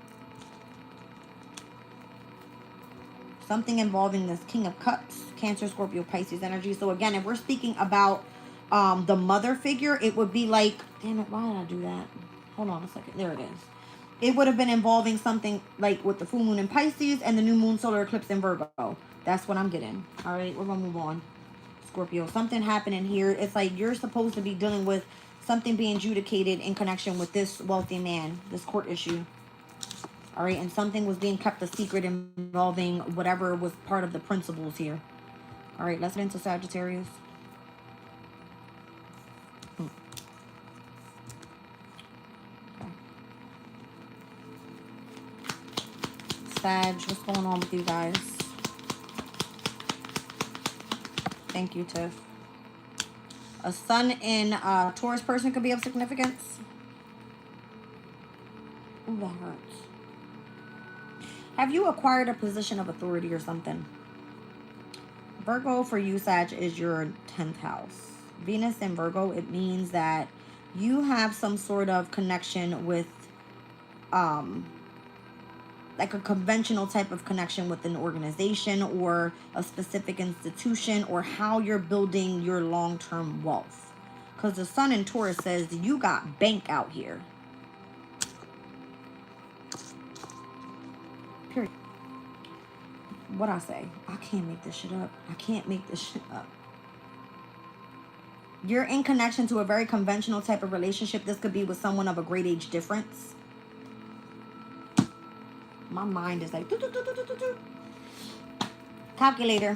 Speaker 1: Something involving this King of Cups, Cancer, Scorpio, Pisces energy. So again, if we're speaking about the mother figure, it would be like, damn it, why did I do that? Hold on a second. There it is. It would have been involving something like with the full moon in Pisces and the new moon solar eclipse in Virgo. That's what I'm getting. All right, we're going to move on. Scorpio, something happening here. It's like you're supposed to be dealing with something being adjudicated in connection with this wealthy man, this court issue. All right, and something was being kept a secret involving whatever was part of the principles here. All right, let's get into Sagittarius. Sag, what's going on with you guys? Thank you, Tiff. A sun in Taurus person could be of significance. Ooh, that hurts. Have you acquired a position of authority or something? Virgo for you, Sag, is your 10th house. Venus in Virgo, it means that you have some sort of connection with, like a conventional type of connection with an organization or a specific institution, or how you're building your long-term wealth. Because the sun in Taurus says you got bank out here. Period. What I say? I can't make this shit up. I can't make this shit up. You're in connection to a very conventional type of relationship. This could be with someone of a great age difference. My mind is like... doo, doo, doo, doo, doo, doo. Calculator.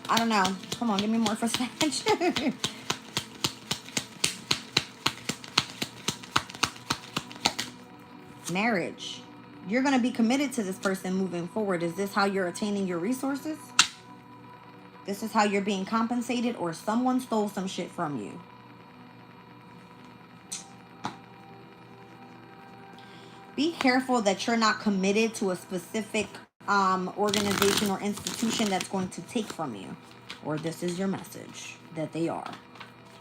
Speaker 1: I don't know. Come on, give me more for Sag. Marriage. You're going to be committed to this person moving forward. Is this how you're attaining your resources? This is how you're being compensated, or someone stole some shit from you? Be careful that you're not committed to a specific organization or institution that's going to take from you. Or this is your message that they are.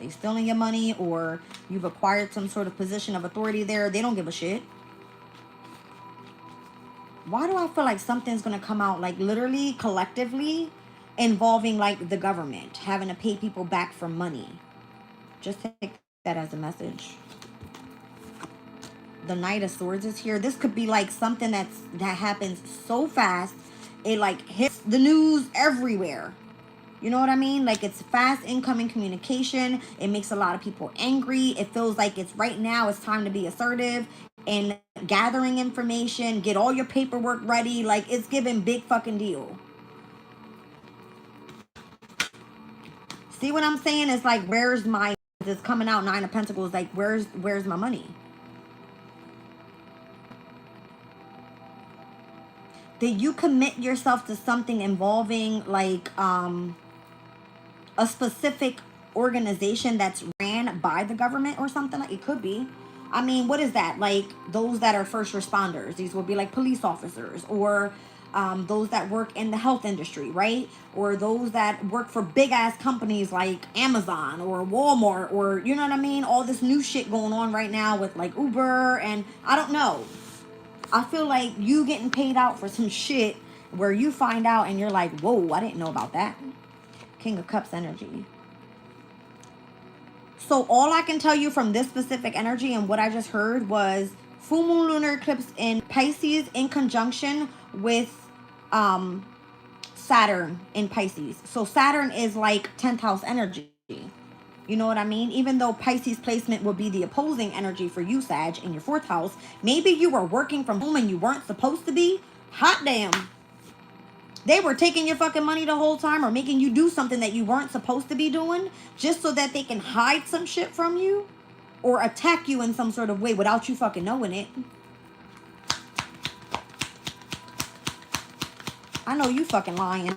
Speaker 1: They stealing your money, or you've acquired some sort of position of authority there. They don't give a shit. Why do I feel like something's going to come out, like literally, collectively, involving like the government, having to pay people back for money? Just take that as a message. The Knight of Swords is here. This could be like something that happens so fast, it like hits the news everywhere. You know what I mean? Like, it's fast incoming communication. It makes a lot of people angry. It feels like it's right now, it's time to be assertive and gathering information, get all your paperwork ready. Like, it's giving big fucking deal. See what I'm saying? It's like, where's my, it's coming out, Nine of Pentacles, like, where's my money? Did you commit yourself to something involving like a specific organization that's ran by the government or something? Like, it could be. I mean, what is that? Like, those that are first responders. These will be like police officers, or those that work in the health industry, right? Or those that work for big ass companies like Amazon or Walmart, or, you know what I mean? All this new shit going on right now with like Uber, and I don't know. I feel like you getting paid out for some shit where you find out and you're like, whoa, I didn't know about that. King of Cups energy. So all I can tell you from this specific energy and what I just heard was full moon lunar eclipse in Pisces in conjunction with Saturn in Pisces. So Saturn is like 10th house energy. You know what I mean? Even though Pisces placement will be the opposing energy for you, Sag, in your 4th house. Maybe you were working from home and you weren't supposed to be. Hot damn. They were taking your fucking money the whole time, or making you do something that you weren't supposed to be doing, just so that they can hide some shit from you or attack you in some sort of way without you fucking knowing it. I know you fucking lying.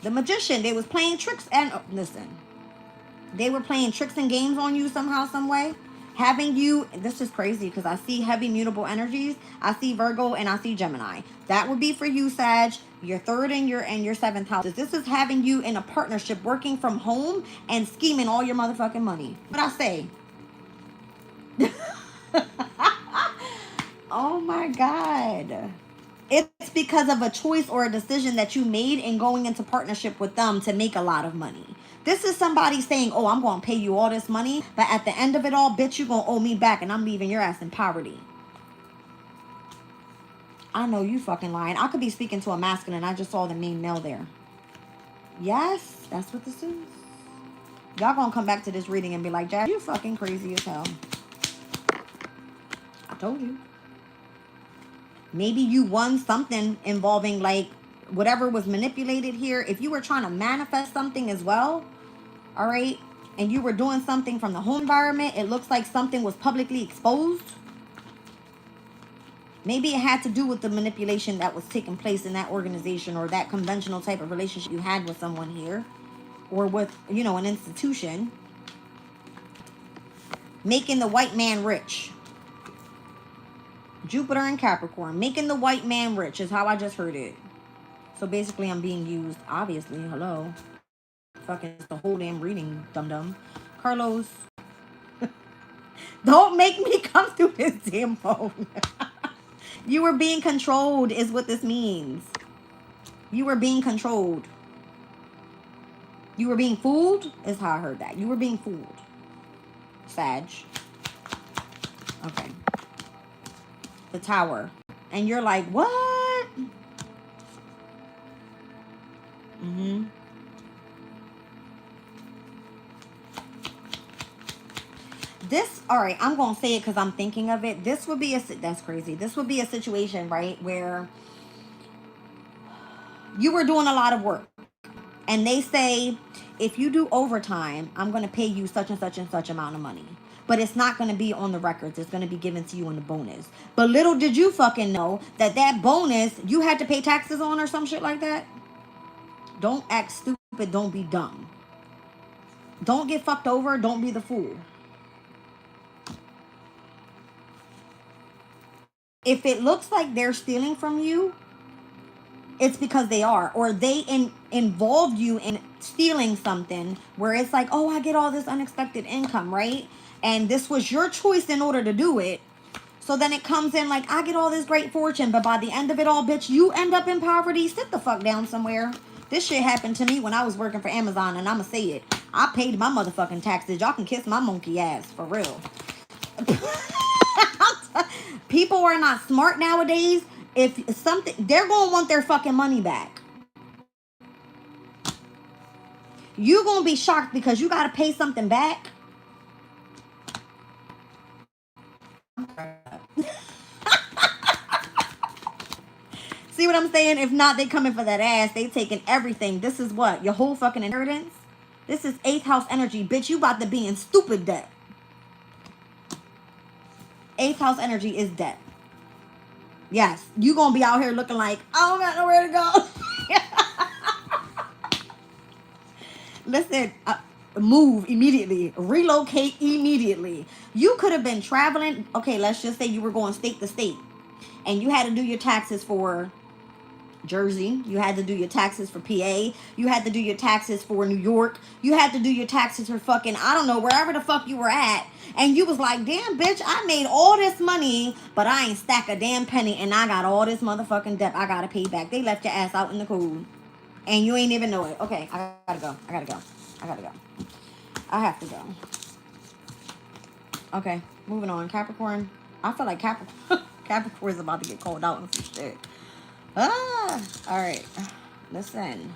Speaker 1: The Magician, they was playing tricks and... Oh, listen. They were playing tricks and games on you somehow, some way. Having you, this is crazy because I see heavy mutable energies. I see Virgo and I see Gemini. That would be for you, Sag, your 3rd and your 7th house. This is having you in a partnership, working from home and scheming all your motherfucking money. What I say? Oh my God. It's because of a choice or a decision that you made in going into partnership with them to make a lot of money. This is somebody saying, oh, I'm going to pay you all this money, but at the end of it all, bitch, you're going to owe me back, and I'm leaving your ass in poverty. I know you fucking lying. I could be speaking to a masculine. I just saw the main male there. Yes, that's what this is. Y'all going to come back to this reading and be like, Jack, you fucking crazy as hell. I told you. Maybe you won something involving, like, whatever was manipulated here. If you were trying to manifest something as well, all right, and you were doing something from the home environment, it looks like something was publicly exposed. Maybe it had to do with the manipulation that was taking place in that organization or that conventional type of relationship you had with someone here or with, you know, an institution. Making the white man rich. Jupiter and Capricorn. Making the white man rich is how I just heard it. So basically I'm being used, obviously, hello. Fucking the whole damn reading, dum-dum. Carlos, don't make me come through this damn phone. You were being controlled is what this means. You were being controlled. You were being fooled is how I heard that. You were being fooled. Sag. Okay. The Tower. And you're like, what? Mm-hmm. This, all right, I'm going to say it because I'm thinking of it. This would be that's crazy. This would be a situation, right, where you were doing a lot of work. And they say, if you do overtime, I'm going to pay you such and such and such amount of money. But it's not going to be on the records. It's going to be given to you in the bonus. But little did you fucking know that that bonus, you had to pay taxes on or some shit like that. Don't act stupid. Don't be dumb. Don't get fucked over. Don't be the fool. If it looks like they're stealing from you, it's because they are, or they involved you in stealing something where it's like, oh, I get all this unexpected income, right? And this was your choice in order to do it. So then it comes in like, I get all this great fortune, but by the end of it all, bitch, you end up in poverty. Sit the fuck down somewhere. This shit happened to me when I was working for Amazon, and I'ma say it. I paid my motherfucking taxes. Y'all can kiss my monkey ass, for real. People are not smart nowadays. If something, they're gonna want their fucking money back. You gonna be shocked because you gotta pay something back. See what I'm saying? If not, they coming for that ass. They taking everything. This is what? Your whole fucking inheritance? This is 8th house energy. Bitch, you about to be in stupid debt. 8th house energy is debt. Yes, you gonna be out here looking like, I don't got nowhere to go. Listen, move immediately. Relocate immediately. You could have been traveling. Okay, let's just say you were going state to state. And you had to do your taxes for Jersey. You had to do your taxes for PA. You had to do your taxes for New York. You had to do your taxes for fucking, I don't know, wherever the fuck you were at. And you was like, damn, bitch, I made all this money, but I ain't stack a damn penny, and I got all this motherfucking debt I gotta pay back. They left your ass out in the cold. And you ain't even know it. Okay, I gotta go. I have to go. Okay, moving on. Capricorn. I feel like Capricorn is about to get called out and some shit. All right. Listen.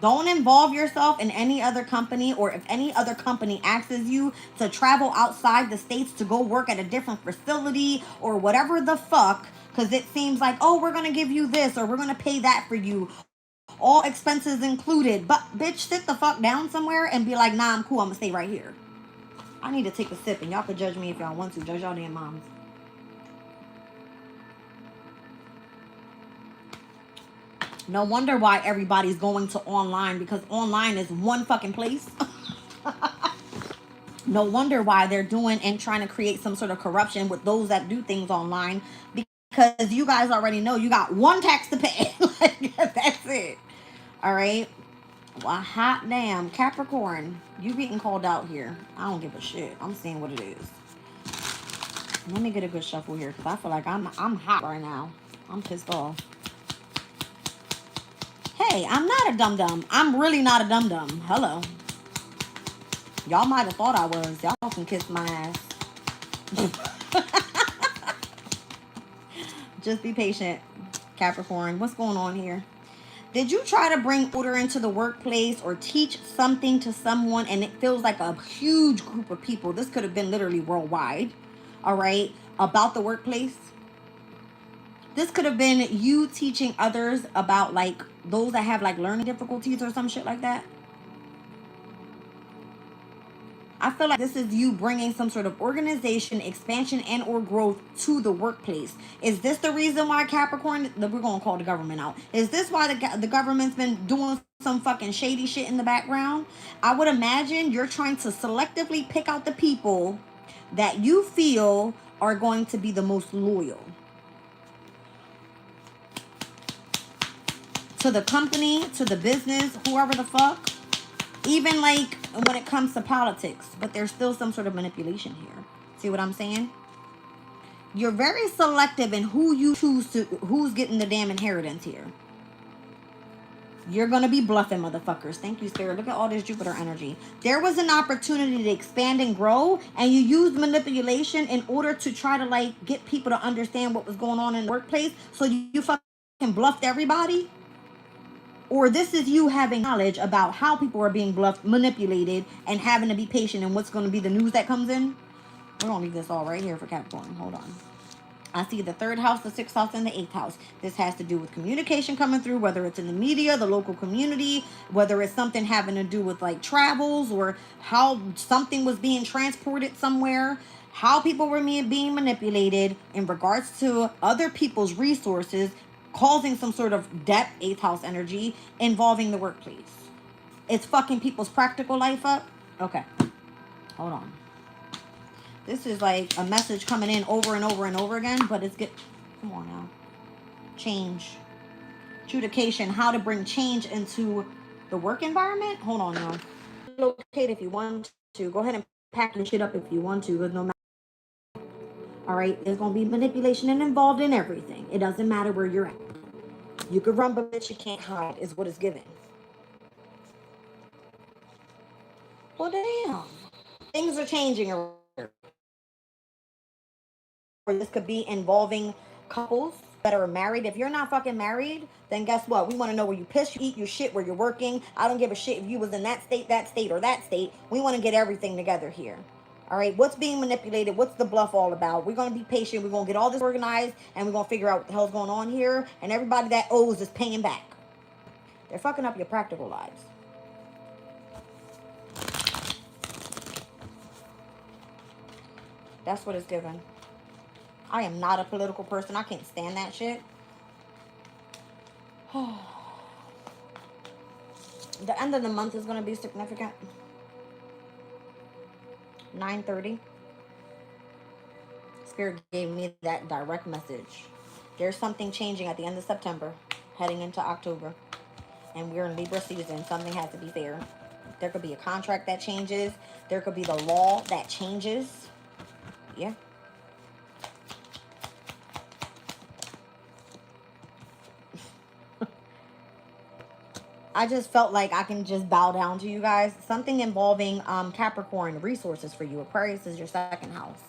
Speaker 1: Don't involve yourself in any other company, or if any other company asks you to travel outside the states to go work at a different facility or whatever the fuck, because it seems like, oh, we're going to give you this or we're going to pay that for you. All expenses included. But, bitch, sit the fuck down somewhere and be like, nah, I'm cool. I'm going to stay right here. I need to take a sip, and y'all can judge me if y'all want to. Judge y'all damn moms. No wonder why everybody's going to online, because online is one fucking place. No wonder why they're doing and trying to create some sort of corruption with those that do things online, because you guys already know you got one tax to pay. Like, that's it. All right. Well, hot damn. Capricorn, you getting called out here. I don't give a shit. I'm seeing what it is. Let me get a good shuffle here, because I feel like I'm hot right now. I'm pissed off. Hey, I'm not a dum-dum. I'm really not a dum-dum. Hello. Y'all might have thought I was. Y'all can kiss my ass. Just be patient, Capricorn. What's going on here? Did you try to bring order into the workplace or teach something to someone, and it feels like a huge group of people? This could have been literally worldwide. All right. About the workplace. This could have been you teaching others about, like, those that have, like, learning difficulties or some shit like that. I feel like this is you bringing some sort of organization, expansion, and or growth to the workplace. Is this the reason why Capricorn, we're going to call the government out. Is this why the government's been doing some fucking shady shit in the background? I would imagine you're trying to selectively pick out the people that you feel are going to be the most loyal to the company, to the business, whoever the fuck. Even like when it comes to politics, but there's still some sort of manipulation here. See what I'm saying? You're very selective in who you choose to, who's getting the damn inheritance here. You're going to be bluffing, motherfuckers. Thank you, Spirit. Look at all this Jupiter energy. There was an opportunity to expand and grow, and you used manipulation in order to try to like get people to understand what was going on in the workplace. So you fucking bluffed everybody. Or this is you having knowledge about how people are being bluffed, manipulated, and having to be patient and what's going to be the news that comes in. We're going to leave this all right here for Capricorn. Hold on. I see the 3rd house, the 6th house, and the 8th house. This has to do with communication coming through, whether it's in the media, the local community, whether it's something having to do with like travels or how something was being transported somewhere, how people were being manipulated in regards to other people's resources, causing some sort of debt, 8th house energy, involving the workplace. It's fucking people's practical life up. Okay. Hold on. This is like a message coming in over and over and over again, but it's good. Come on now. Change. Adjudication. How to bring change into the work environment. Hold on now. Locate if you want to. Go ahead and pack your shit up if you want to. Because no matter. All right. There's going to be manipulation and involved in everything. It doesn't matter where you're at. You can run, but you can't hide is what it's given. Well, damn. Things are changing. Or this could be involving couples that are married. If you're not fucking married, then guess what? We want to know where you piss, you eat, you shit, where you're working. I don't give a shit if you was in that state, or that state. We want to get everything together here. All right, what's being manipulated? What's the bluff all about? We're going to be patient. We're going to get all this organized, and we're going to figure out what the hell's going on here. And everybody that owes is paying back. They're fucking up your practical lives. That's what it's given. I am not a political person. I can't stand that shit. The end of the month is going to be significant. 9:30. Spirit gave me that direct message. There's something changing at the end of September, heading into October. And we're in Libra season. Something has to be fair. There could be a contract that changes. There could be the law that changes. Yeah. I just felt like I can just bow down to you guys. Something involving Capricorn, resources for you. Aquarius is your 2nd house.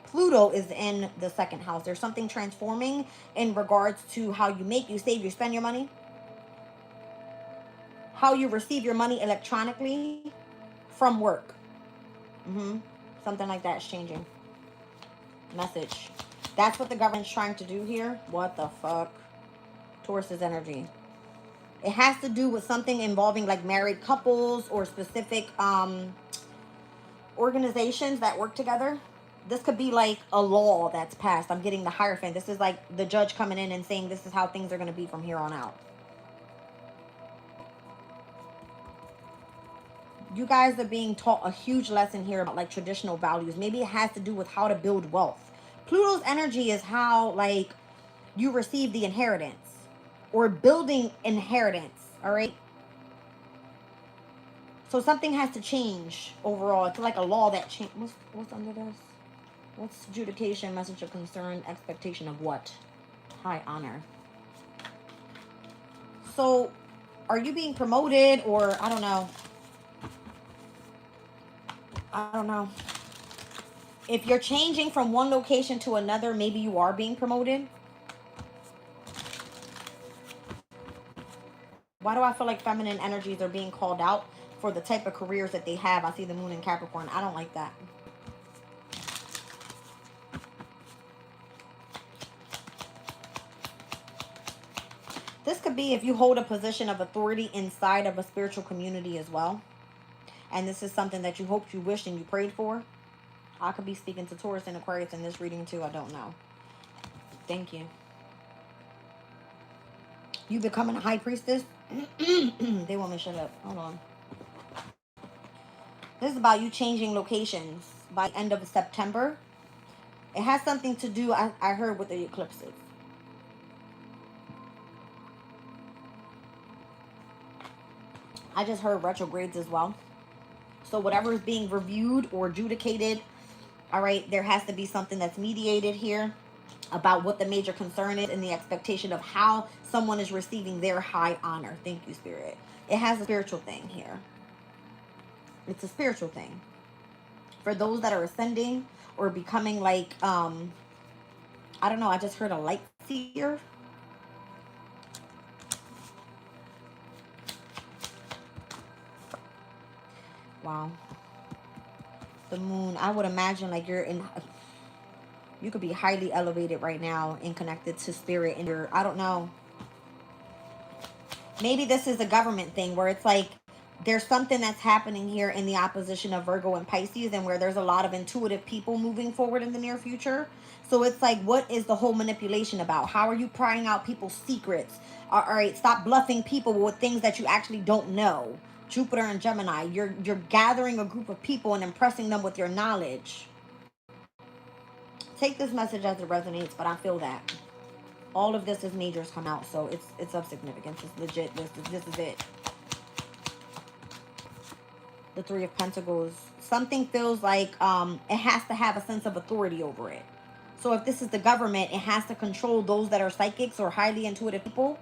Speaker 1: Pluto is in the 2nd house. There's something transforming in regards to how you make, you save, you spend your money. How you receive your money electronically from work. Something like that is changing. Message. That's what the government's trying to do here. What the fuck? Taurus's energy. It has to do with something involving like married couples or specific organizations that work together. This could be like a law that's passed. I'm getting the Hierophant. This is like the judge coming in and saying this is how things are going to be from here on out. You guys are being taught a huge lesson here about like traditional values. Maybe it has to do with how to build wealth. Pluto's energy is how like you receive the inheritance or building inheritance. All right. So something has to change overall. It's like a law that change. What's under this? What's adjudication, message of concern, expectation of what? High honor. So are you being promoted or I don't know. I don't know. If you're changing from one location to another, maybe you are being promoted. Why do I feel like feminine energies are being called out for the type of careers that they have? I see the moon in Capricorn. I don't like that. This could be if you hold a position of authority inside of a spiritual community as well. and this is something that you hoped, you wished, and you prayed for. I could be speaking to Taurus and Aquarius in this reading too. I don't know. Thank you. You becoming a high priestess? They want me to shut up. Hold on. This is about you changing locations by the end of September. It has something to do, I heard, with the eclipses. I just heard retrogrades as well. So whatever is being reviewed or adjudicated, all right, there has to be something that's mediated here about what the major concern is and the expectation of how someone is receiving their high honor. Thank you, Spirit. It has a spiritual thing here. It's a spiritual thing. For those that are ascending or becoming like, I don't know, I just heard a light seer. Wow. The moon, I would imagine like you could be highly elevated right now and connected to spirit and I don't know. Maybe this is a government thing where it's like there's something that's happening here in the opposition of Virgo and Pisces, and where there's a lot of intuitive people moving forward in the near future. So it's like, what is the whole manipulation about? How are you prying out people's secrets? All right, stop bluffing people with things that you actually don't know. Jupiter and Gemini, you're gathering a group of people and impressing them with your knowledge. Take this message as it resonates, but I feel that all of this is majors come out, so it's of significance. It's legit. This is it. The Three of Pentacles. Something feels like it has to have a sense of authority over it. So if this is the government, it has to control those that are psychics or highly intuitive people.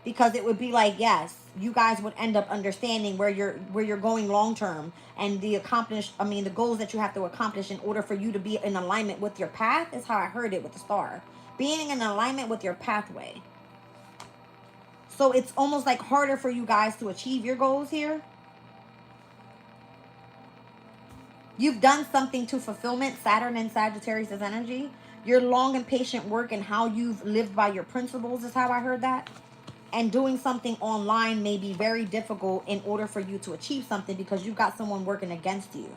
Speaker 1: Because it would be like, yes, you guys would end up understanding where you're going long term, and the goals that you have to accomplish in order for you to be in alignment with your path is how I heard it with the star. Being in alignment with your pathway. So it's almost like harder for you guys to achieve your goals here. You've done something to fulfillment. Saturn and Sagittarius is energy. Your long and patient work and how you've lived by your principles is how I heard that. And doing something online may be very difficult in order for you to achieve something because you've got someone working against you.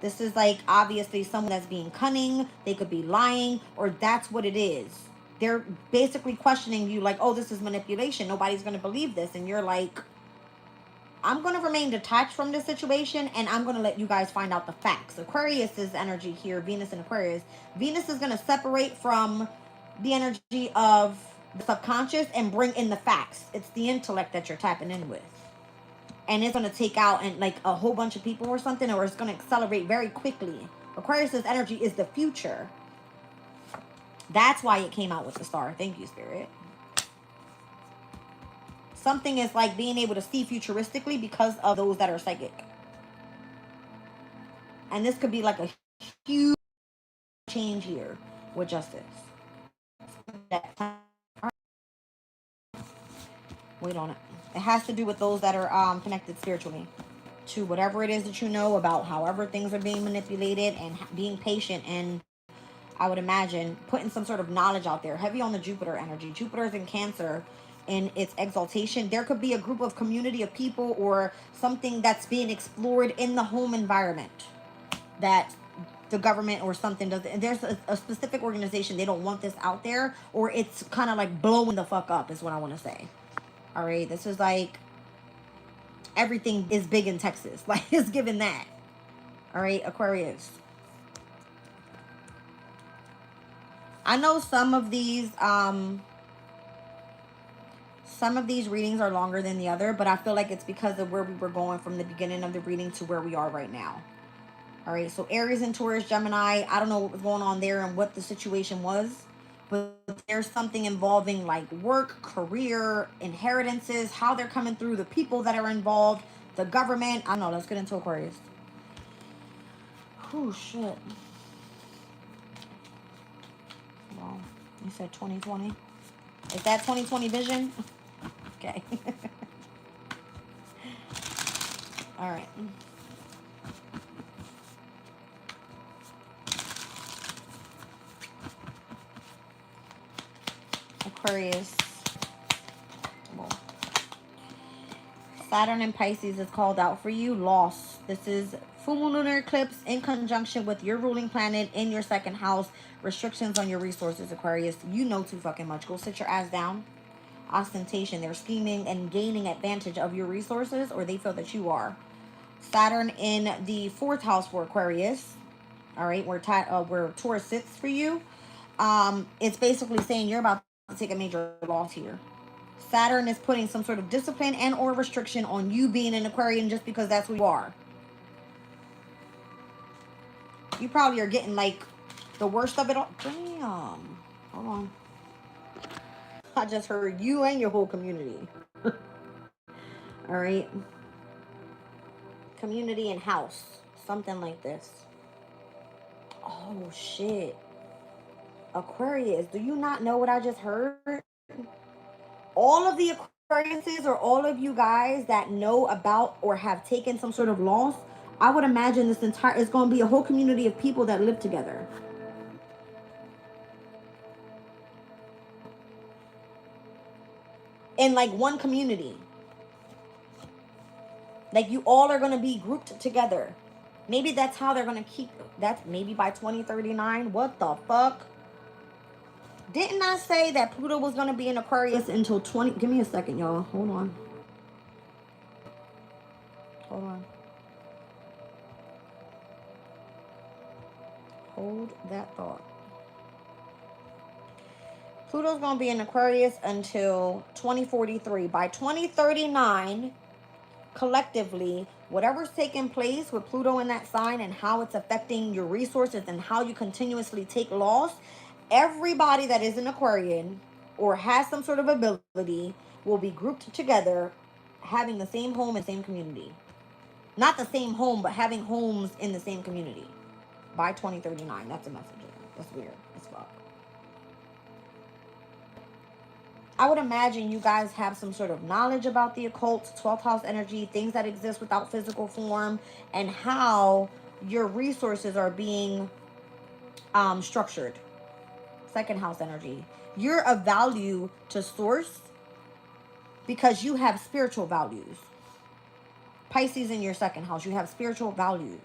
Speaker 1: This is like obviously someone that's being cunning. They could be lying, or that's what it is. They're basically questioning you like, oh, this is manipulation. Nobody's going to believe this. And you're like, I'm going to remain detached from this situation, and I'm going to let you guys find out the facts. Aquarius is energy here, Venus and Aquarius. Venus is going to separate from the energy of the subconscious and bring in the facts. It's the intellect that you're tapping in with. And it's going to take out and like a whole bunch of people or something, or it's going to accelerate very quickly. Aquarius's energy is the future. That's why it came out with the star. Thank you, Spirit. Something is like being able to see futuristically because of those that are psychic. And this could be like a huge change here with justice. Wait on it. It has to do with those that are connected spiritually to whatever it is that you know about however things are being manipulated, and being patient, and I would imagine putting some sort of knowledge out there. Heavy on the Jupiter energy. Jupiter's in Cancer in its exaltation. There could be a group of community of people or something that's being explored in the home environment that the government or something does. There's a specific organization, they don't want this out there, or it's kind of like blowing the fuck up is what I want to say. All right, this is like everything is big in Texas. Like, it's given that. All right, Aquarius. I know some of these readings are longer than the other, but I feel like it's because of where we were going from the beginning of the reading to where we are right now. All right, so Aries and Taurus, Gemini, I don't know what was going on there and what the situation was, but there's something involving like work, career, inheritances, how they're coming through, the people that are involved, the government. I don't know, let's get into Aquarius. Oh, shit. Well, you said 2020. Is that 2020 vision? Okay. All right. Aquarius. Saturn in Pisces is called out for you. Loss. This is full moon lunar eclipse in conjunction with your ruling planet in your second house. Restrictions on your resources, Aquarius. You know too fucking much. Go sit your ass down. Ostentation. They're scheming and gaining advantage of your resources, or they feel that you are. Saturn in the fourth house for Aquarius. All right, where Taurus sits for you. It's basically saying you're about to take a major loss here. Saturn is putting some sort of discipline and or restriction on you being an Aquarian just because that's who you are. You probably are getting like the worst of it all. Damn. Hold on. I just heard you and your whole community. All right. Community and house. Something like this. Oh, shit. Aquarius, do you not know what I just heard? All of the Aquariuses or all of you guys that know about or have taken some sort of loss, I would imagine this entire, it's going to be a whole community of people that live together. In like one community. Like you all are going to be grouped together. Maybe that's how they're going to keep, that's maybe by 2039. What the fuck? Didn't I say that Pluto was going to be in Aquarius until 20? Give me a second, y'all. Hold on. Hold on. Hold that thought. Pluto's going to be in Aquarius until 2043. By 2039, collectively, whatever's taking place with Pluto in that sign and how it's affecting your resources and how you continuously take loss, everybody that is an Aquarian or has some sort of ability will be grouped together, having the same home and same community. Not the same home, but having homes in the same community by 2039. That's a message. That's weird as fuck. I would imagine you guys have some sort of knowledge about the occult, 12th house energy, things that exist without physical form, and how your resources are being structured. Second house energy. You're of value to source because you have spiritual values. Pisces in your second house, you have spiritual values.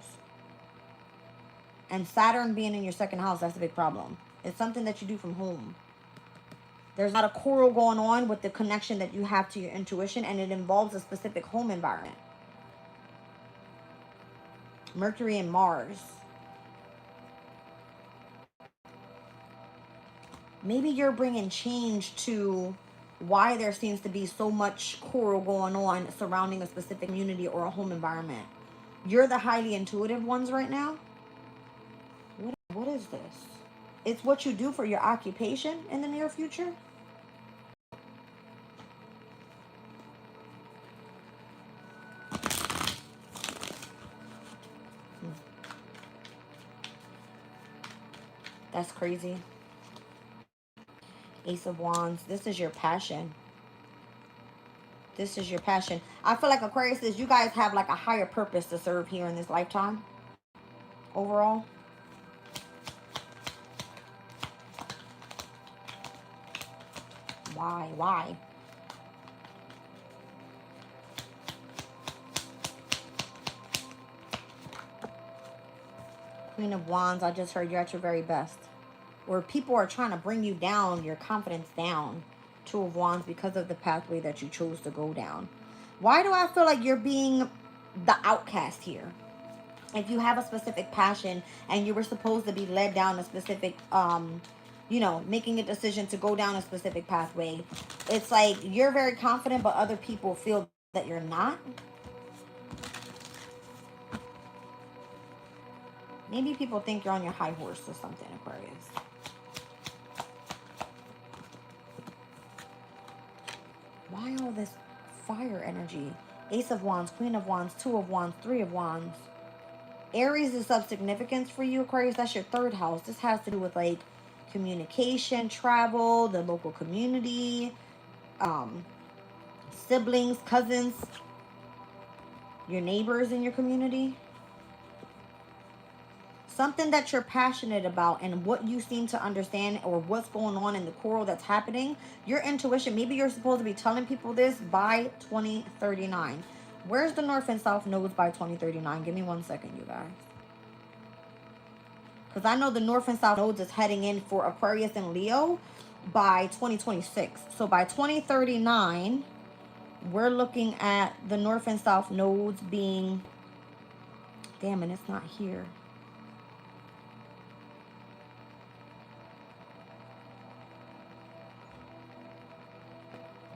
Speaker 1: And Saturn being in your second house, that's a big problem. It's something that you do from home. There's not a quarrel going on with the connection that you have to your intuition, and it involves a specific home environment. Mercury and Mars. Maybe you're bringing change to why there seems to be so much quarrel going on surrounding a specific community or a home environment. You're the highly intuitive ones right now. What is this? It's what you do for your occupation in the near future. That's crazy. Ace of Wands. This is your passion. This is your passion. I feel like Aquarius is, you guys have like a higher purpose to serve here in this lifetime. Overall. Why? Queen of Wands, I just heard you're at your very best. Where people are trying to bring you down, your confidence down. Two of Wands, because of the pathway that you chose to go down. Why do I feel like you're being the outcast here? If you have a specific passion and you were supposed to be led down a specific, you know, making a decision to go down a specific pathway, it's like you're very confident, but other people feel that you're not. Maybe people think you're on your high horse or something, Aquarius. Why all this fire energy? Ace of Wands, Queen of Wands, Two of Wands, Three of Wands. Aries is of significance for you, Aquarius. That's your third house. This has to do with like communication, travel, the local community, siblings, cousins, your neighbors in your community. Something that you're passionate about and what you seem to understand or what's going on in the quarrel that's happening. Your intuition, maybe you're supposed to be telling people this by 2039. Where's the North and South nodes by 2039? Give me 1 second, you guys. Because I know the North and South nodes is heading in for Aquarius and Leo by 2026. So by 2039, we're looking at the North and South nodes being... Damn, and it's not here.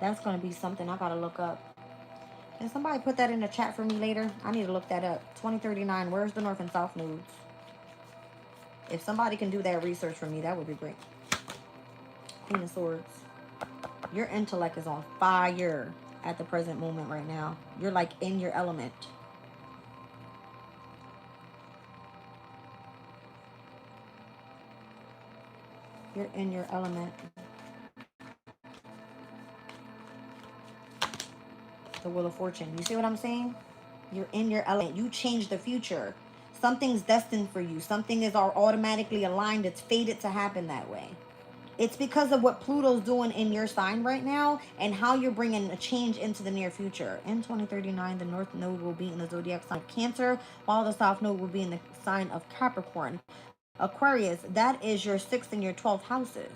Speaker 1: That's going to be something I got to look up. Can somebody put that in the chat for me later? I need to look that up. 2039, where's the North and South nodes? If somebody can do that research for me, that would be great. Queen of Swords. Your intellect is on fire at the present moment right now. You're like in your element. You're in your element. The Wheel of Fortune. You see what I'm saying? You're in your element. You change the future. Something's destined for you. Something is automatically aligned. It's fated to happen that way. It's because of what Pluto's doing in your sign right now and how you're bringing a change into the near future. In 2039, the North Node will be in the zodiac sign of Cancer, while the South Node will be in the sign of Capricorn. Aquarius, that is your 6th and your 12th houses.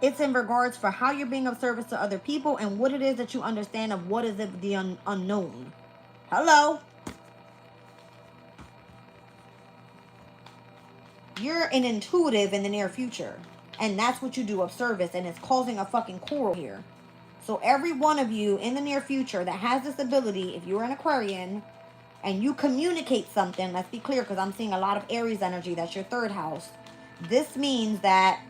Speaker 1: It's in regards for how you're being of service to other people and what it is that you understand of what is the unknown. Hello? You're an intuitive in the near future. And that's what you do of service. And it's causing a fucking quarrel here. So every one of you in the near future that has this ability, if you're an Aquarian and you communicate something, let's be clear because I'm seeing a lot of Aries energy. That's your 3rd house. This means that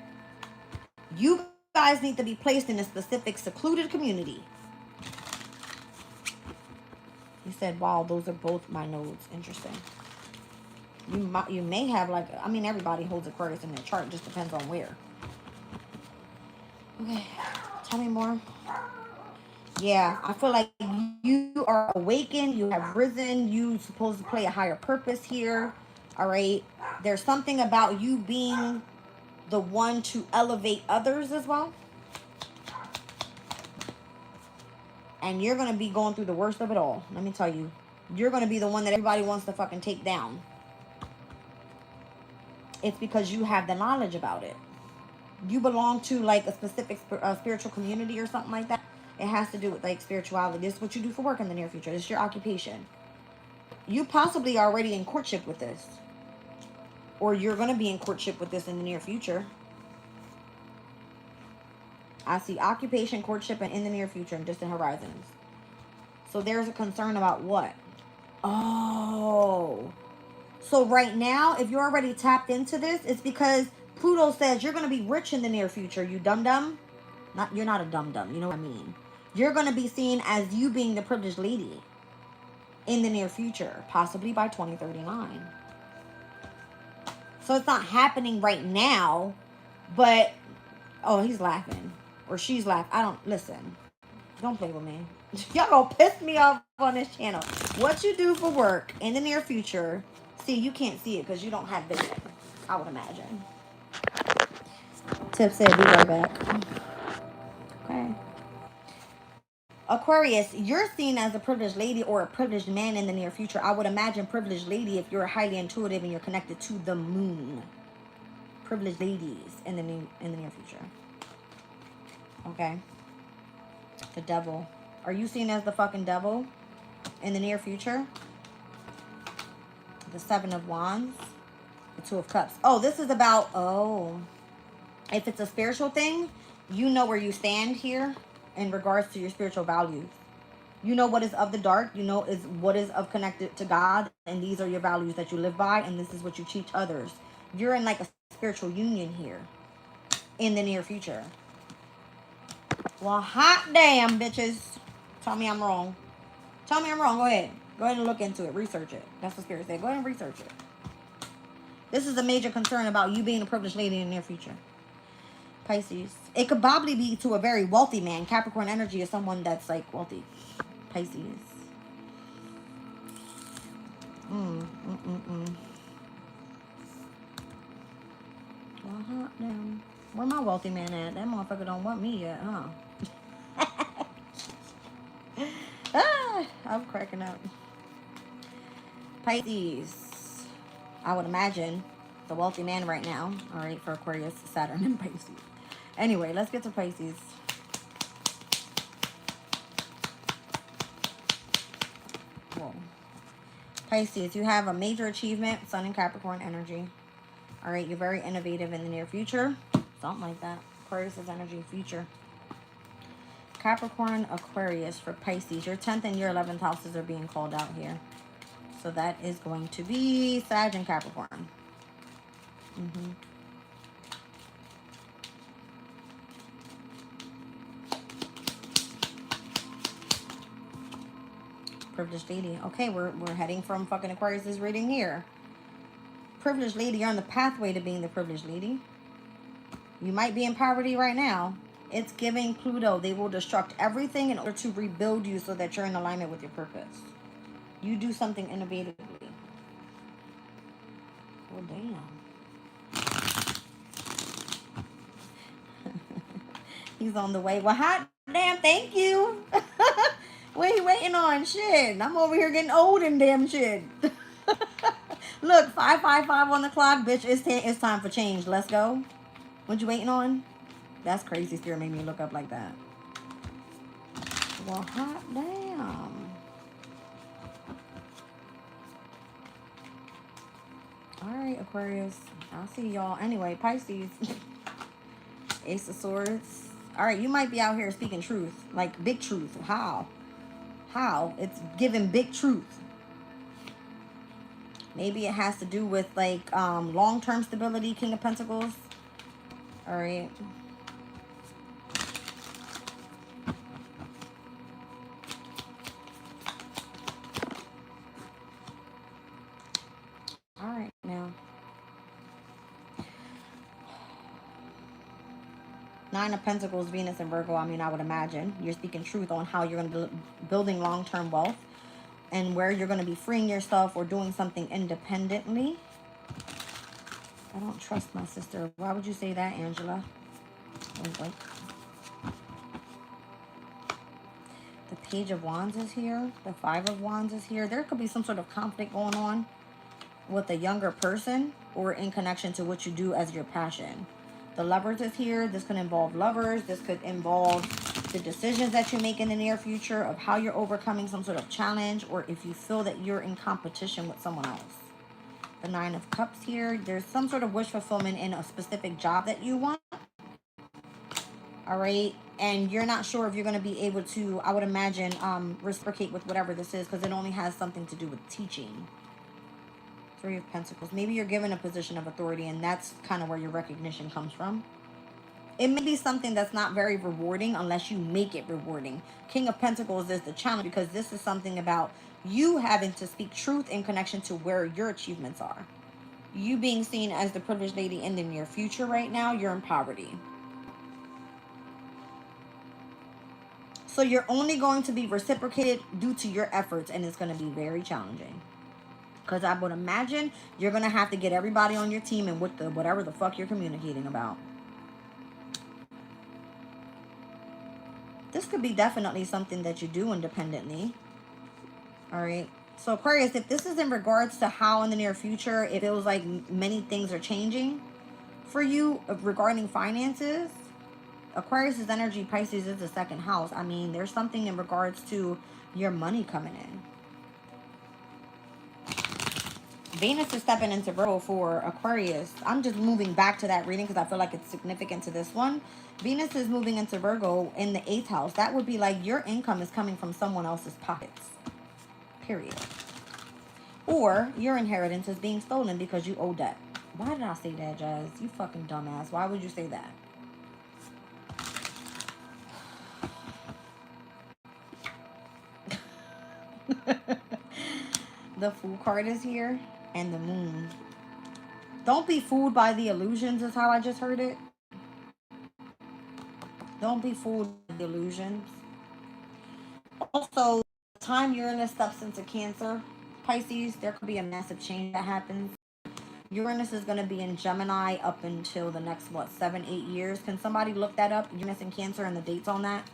Speaker 1: you guys need to be placed in a specific secluded community. You said, wow, those are both my nodes. Interesting. You may have like, I mean, everybody holds Aquarius in their chart. It just depends on where. Okay, tell me more. Yeah, I feel like you are awakened. You have risen. You're supposed to play a higher purpose here. All right. There's something about you being the one to elevate others as well. And you're going to be going through the worst of it all. Let me tell you. You're going to be the one that everybody wants to fucking take down. It's because you have the knowledge about it. You belong to like a specific spiritual community or something like that. It has to do with like spirituality. This is what you do for work in the near future. This is your occupation. You possibly are already in courtship with this. Or you're going to be in courtship with this in the near future. I see occupation, courtship, and in the near future and distant horizons. So there's a concern about what? Oh. So right now, if you're already tapped into this, it's because Pluto says you're going to be rich in the near future, you dum-dum. You're not a dum-dum, you know what I mean. You're going to be seen as you being the privileged lady in the near future, possibly by 2039. So it's not happening right now, but, oh, he's laughing. Or she's laughing. I don't, listen, don't play with me. Y'all gonna piss me off on this channel. What you do for work in the near future, see, you can't see it because you don't have vision, I would imagine. Tip said, be right back. Okay. Aquarius, you're seen as a privileged lady or a privileged man in the near future. I would imagine privileged lady if you're highly intuitive and you're connected to the moon. Privileged ladies in the near future. Okay. The devil. Are you seen as the fucking devil in the near future? The 7 of Wands. The 2 of Cups. Oh, this is about, oh. If it's a spiritual thing, you know where you stand here in regards to your spiritual values. You know what is of the dark. You know is what is of connected to God. And these are your values that you live by. And this is what you teach others. You're in like a spiritual union here in the near future. Well, hot damn, bitches. Tell me I'm wrong. Tell me I'm wrong. Go ahead. Go ahead and look into it. Research it. That's what Spirit said. Go ahead and research it. This is a major concern about you being a privileged lady in the near future. Pisces. It could probably be to a very wealthy man. Capricorn energy is someone that's like wealthy. Pisces. Well, hot damn. Where my wealthy man at? That motherfucker don't want me yet, huh? I'm cracking up. Pisces. I would imagine the wealthy man right now. All right, for Aquarius, Saturn, and Pisces. Anyway, let's get to Pisces. Whoa. Pisces, you have a major achievement, Sun and Capricorn energy. All right, you're very innovative in the near future. Something like that. Aquarius is energy, future. Capricorn, Aquarius for Pisces. Your 10th and your 11th houses are being called out here. So that is going to be Sag and Capricorn. Privileged lady. Okay, we're heading from fucking Aquarius' reading here. Privileged lady, you're on the pathway to being the privileged lady. You might be in poverty right now. It's giving Pluto. They will destruct everything in order to rebuild you so that you're in alignment with your purpose. You do something innovatively. Oh, damn. He's on the way. Well, hot damn, thank you. What are you waiting on? Shit. I'm over here getting old and damn shit. Look, 555 on the clock, bitch. It's time for change. Let's go. What you waiting on? That's crazy. Spirit made me look up like that. Well, hot damn. All right, Aquarius. I'll see y'all. Anyway, Pisces. Ace of Swords. All right, you might be out here speaking truth. Like, big truth. How? How? It's giving big truth. Maybe it has to do with, like, long-term stability, King of Pentacles. All right. All right, now. 9 of Pentacles, Venus and Virgo. I mean, I would imagine you're speaking truth on how you're going to be building long-term wealth and where you're going to be freeing yourself or doing something independently. I don't trust my sister. Why would you say that, Angela? Wait. The Page of Wands is here. The 5 of Wands is here. There could be some sort of conflict going on with a younger person or in connection to what you do as your passion. The Lovers is here. This could involve lovers. This could involve the decisions that you make in the near future of how you're overcoming some sort of challenge, or if you feel that you're in competition with someone else. The 9 of Cups here. There's some sort of wish fulfillment in a specific job that you want. All right. And you're not sure if you're going to be able to, I would imagine, reciprocate with whatever this is, because it only has something to do with teaching. 3 of Pentacles. Maybe you're given a position of authority, and that's kind of where your recognition comes from. It may be something that's not very rewarding unless you make it rewarding. King of Pentacles is the challenge, because this is something about you having to speak truth in connection to where your achievements are. You being seen as the privileged lady in the near future right now, you're in poverty. So you're only going to be reciprocated due to your efforts, and it's going to be very challenging. Because I would imagine you're going to have to get everybody on your team and with whatever the fuck you're communicating about. This could be definitely something that you do independently. All right. So Aquarius, if this is in regards to how in the near future it feels like many things are changing for you regarding finances, Aquarius's energy, Pisces is the 2nd house. I mean, there's something in regards to your money coming in. Venus is stepping into Virgo for Aquarius. I'm just moving back to that reading because I feel like it's significant to this one. Venus is moving into Virgo in the 8th house. That would be like your income is coming from someone else's pockets. Period. Or your inheritance is being stolen because you owe debt. Why did I say that, Jazz? You fucking dumbass. Why would you say that? The Fool card is here. And the Moon. Don't be fooled by the illusions is how I just heard it. Don't be fooled by the illusions. Also, time Uranus steps into Cancer, Pisces, there could be a massive change that happens. Uranus is going to be in Gemini up until the next, 7-8 years. Can somebody look that up? Uranus in Cancer and the dates on that?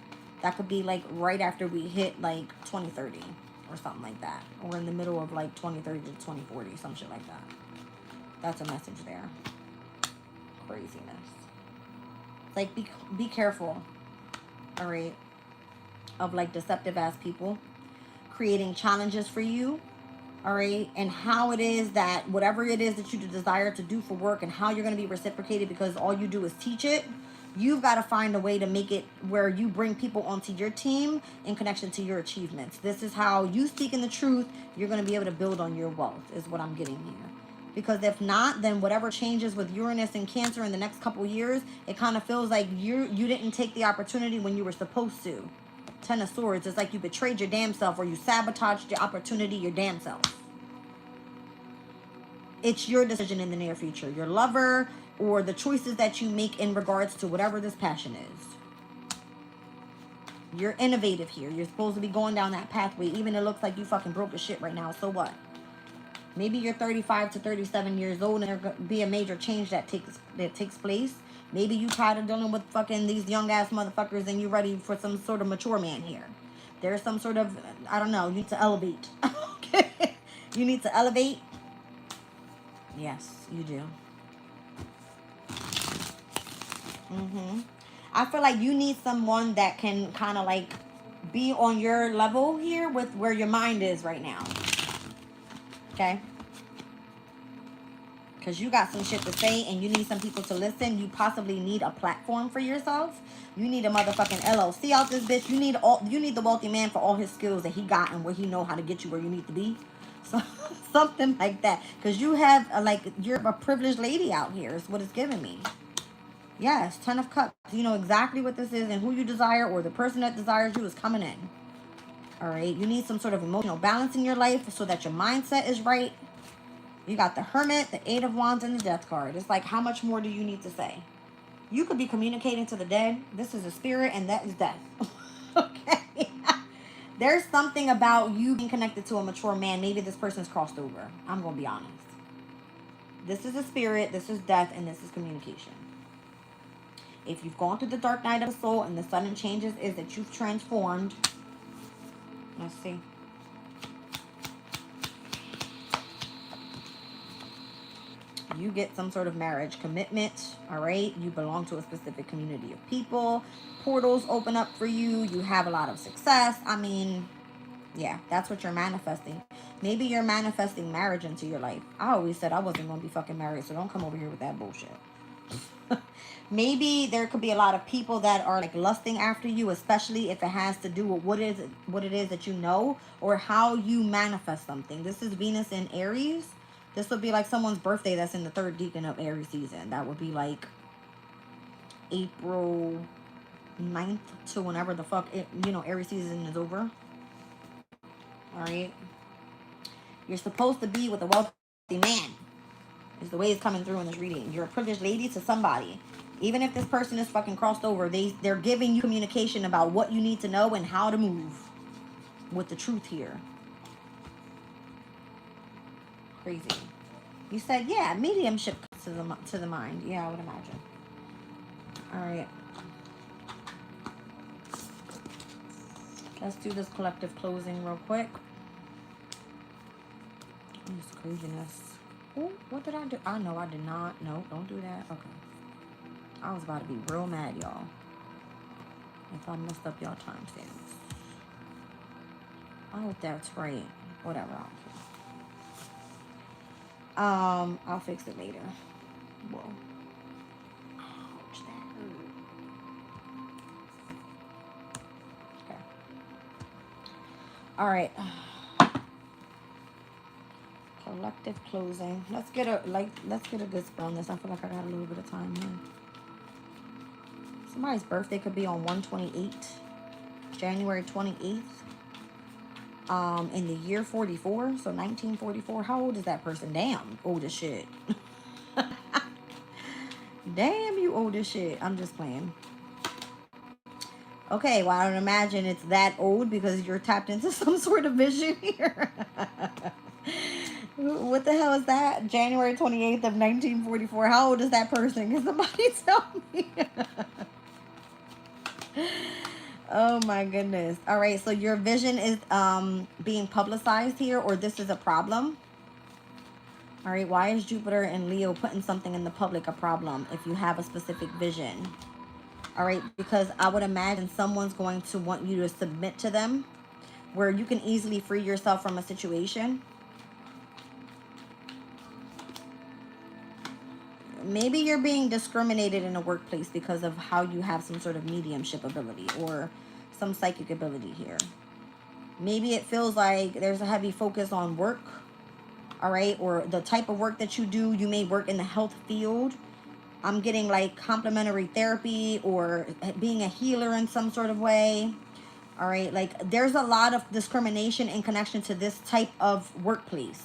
Speaker 1: That could be like right after we hit like 2030 or something like that. Or in the middle of like 2030 to 2040, some shit like that. That's a message there. Craziness. Like, be careful, all right, of like deceptive ass people creating challenges for you, all right, and how it is that whatever it is that you desire to do for work and how you're going to be reciprocated because all you do is teach it. You've got to find a way to make it where you bring people onto your team in connection to your achievements. This is how you speaking the truth, you're going to be able to build on your wealth, is what I'm getting here. Because if not, then whatever changes with Uranus and Cancer in the next couple years, it kind of feels like you didn't take the opportunity when you were supposed to. Ten of Swords, it's like you betrayed your damn self or you sabotaged your opportunity your damn self. It's your decision in the near future. Your lover or the choices that you make in regards to whatever this passion is. You're innovative here. You're supposed to be going down that pathway. Even it looks like you fucking broke as shit right now. So what? Maybe you're 35 to 37 years old and there's going to be a major change that takes place. Maybe you tired of dealing with fucking these young ass motherfuckers and you're ready for some sort of mature man here. There's some sort of, I don't know, you need to elevate. Okay? You need to elevate. Yes, you do. I feel like you need someone that can kind of like be on your level here with where your mind is right now. Okay? Because you got some shit to say and you need some people to listen. You possibly need a platform for yourself. You need a motherfucking LLC out this bitch. You need the wealthy man for all his skills that he got and where he know how to get you where you need to be. So something like that. Because you have you're a privileged lady out here is what it's giving me. Yes, 10 of Cups. You know exactly what this is and who you desire or the person that desires you is coming in. All right. You need some sort of emotional balance in your life so that your mindset is right. You got the Hermit, the Eight of Wands, and the Death card. It's like, how much more do you need to say? You could be communicating to the dead. This is a spirit, and that is death. Okay? There's something about you being connected to a mature man. Maybe this person's crossed over. I'm going to be honest. This is a spirit, this is death, and this is communication. If you've gone through the dark night of the soul and the sudden changes is that you've transformed. Let's see. You get some sort of marriage commitment, all right? You belong to a specific community of people. Portals open up for you. You have a lot of success. I mean, yeah, that's what you're manifesting. Maybe you're manifesting marriage into your life. I always said I wasn't going to be fucking married, so don't come over here with that bullshit. Maybe there could be a lot of people that are like lusting after you, especially if it has to do with what it is that you know or how you manifest something. This is Venus in Aries. This would be like someone's birthday that's in the third decan of Aries season. That would be like April 9th to whenever the fuck, Aries season is over. All right. You're supposed to be with a wealthy man. Is the way it's coming through in this reading. You're a privileged lady to somebody. Even if this person is fucking crossed over, they're giving you communication about what you need to know and how to move with the truth here. Crazy. You said, yeah, mediumship to the mind. Yeah, I would imagine. All right. Let's do this collective closing real quick. This craziness. Oh, what did I do? I know I did not. No, don't do that. Okay. I was about to be real mad, y'all. If I messed up y'all timestamps. I hope that's right. Whatever, I don't care. I'll fix it later. Whoa. Ouch, that hurt. Okay. All right. Collective closing. Let's get a good spell on this. I feel like I got a little bit of time here. Somebody's birthday could be on 1/28, January 28th. In the year 44, so 1944. How old is that person? Damn, old as shit. Damn, you old as shit. I'm just playing. Okay, well, I don't imagine it's that old because you're tapped into some sort of vision here. What the hell is that? January 28th of 1944. How old is that person? Can somebody tell me? Oh my goodness. All right, so your vision is being publicized here, or this is a problem. All right, why is Jupiter and Leo putting something in the public a problem if you have a specific vision? All right, because I would imagine someone's going to want you to submit to them where you can easily free yourself from a situation. Maybe you're being discriminated in a workplace because of how you have some sort of mediumship ability or some psychic ability here. Maybe it feels like there's a heavy focus on work, all right, or the type of work that you do. You may work in the health field. I'm getting like complementary therapy or being a healer in some sort of way. All right, like there's a lot of discrimination in connection to this type of workplace.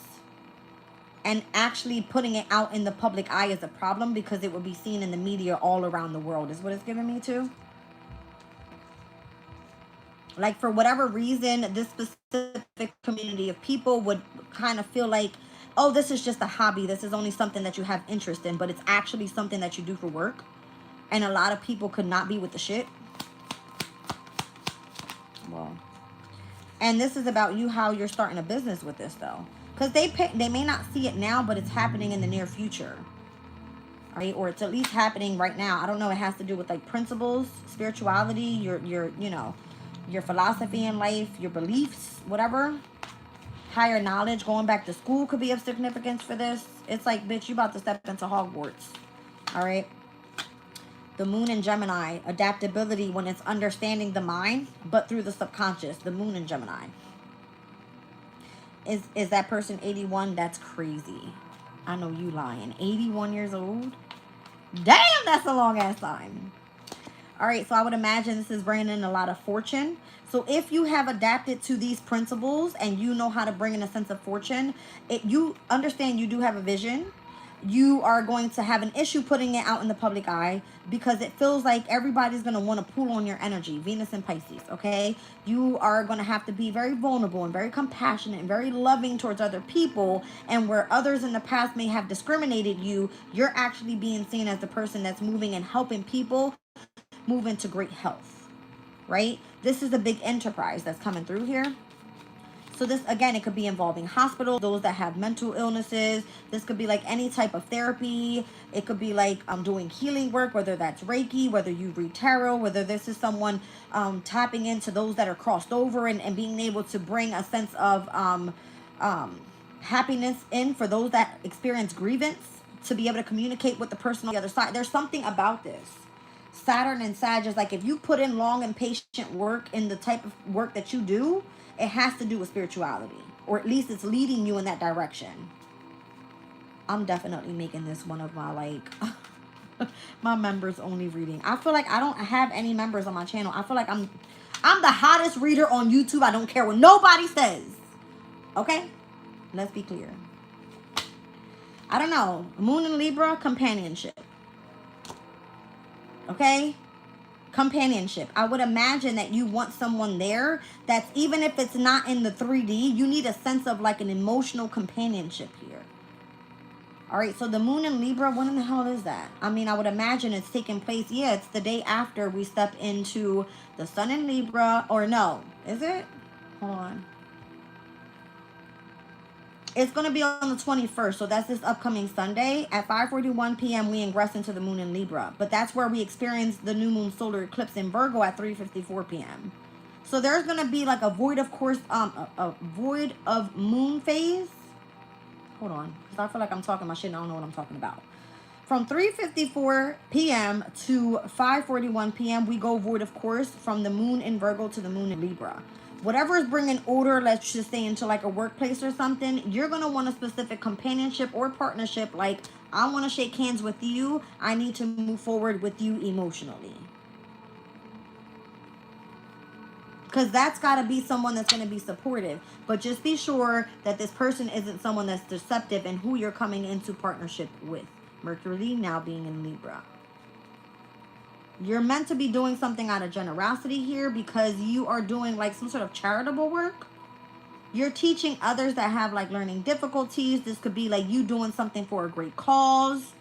Speaker 1: And actually putting it out in the public eye is a problem because it will be seen in the media all around the world is what it's giving me to. Like for whatever reason, this specific community of people would kind of feel like, oh, this is just a hobby. This is only something that you have interest in, but it's actually something that you do for work. And a lot of people could not be with the shit. Well, and this is about you, how you're starting a business with this though. Because they may not see it now, but it's happening in the near future. All right, or it's at least happening right now. I don't know, it has to do with like principles, spirituality, your you know, your philosophy in life, your beliefs, whatever. Higher knowledge, going back to school could be of significance for this. It's like, bitch, you about to step into Hogwarts. All right. The moon in Gemini, adaptability when it's understanding the mind, but through the subconscious. The moon in Gemini. Is that person 81? That's crazy. I know you lying. 81 years old? Damn, that's a long ass time. All right, so I would imagine this is bringing in a lot of fortune. So if you have adapted to these principles and you know how to bring in a sense of fortune, you understand you do have a vision. You are going to have an issue putting it out in the public eye because it feels like everybody's going to want to pull on your energy. Venus and Pisces, okay? You are going to have to be very vulnerable and very compassionate and very loving towards other people. And where others in the past may have discriminated you, you're actually being seen as the person that's moving and helping people move into great health, right? This is a big enterprise that's coming through here. So this, again, it could be involving hospitals, those that have mental illnesses. This could be like any type of therapy. It could be like doing healing work, whether that's Reiki, whether you read tarot, whether this is someone tapping into those that are crossed over and being able to bring a sense of happiness in for those that experience grievance, to be able to communicate with the person on the other side. There's something about this. Saturn and Sag is like, if you put in long and patient work in the type of work that you do, it has to do with spirituality, or at least it's leading you in that direction. I'm definitely making this one of my like my members only reading. I feel like I don't have any members on my channel. I feel like I'm the hottest reader on YouTube. I don't care what nobody says. Okay? Let's be clear. I don't know. Moon in Libra, companionship. Okay? Companionship. I would imagine that you want someone there that's, even if it's not in the 3D, you need a sense of like an emotional companionship here. All right, so the moon in Libra, when in the hell is that? I mean, I would imagine it's taking place, yeah, it's the day after we step into the sun in Libra, or no, is it? Hold on. It's going to be on the 21st, so that's this upcoming Sunday. At 5:41 p.m., we ingress into the moon in Libra. But that's where we experience the new moon solar eclipse in Virgo at 3:54 p.m. So there's going to be like a void of course, a void of moon phase. Hold on, because I feel like I'm talking my shit and I don't know what I'm talking about. From 3:54 p.m. to 5:41 p.m., we go void of course from the moon in Virgo to the moon in Libra. Whatever is bringing order, let's just say into like a workplace or something, you're going to want a specific companionship or partnership. Like, I want to shake hands with you. I need to move forward with you emotionally. Because that's got to be someone that's going to be supportive. But just be sure that this person isn't someone that's deceptive in who you're coming into partnership with. Mercury now being in Libra. You're meant to be doing something out of generosity here because you are doing like some sort of charitable work. You're teaching others that have like learning difficulties. This could be like you doing something for a great cause.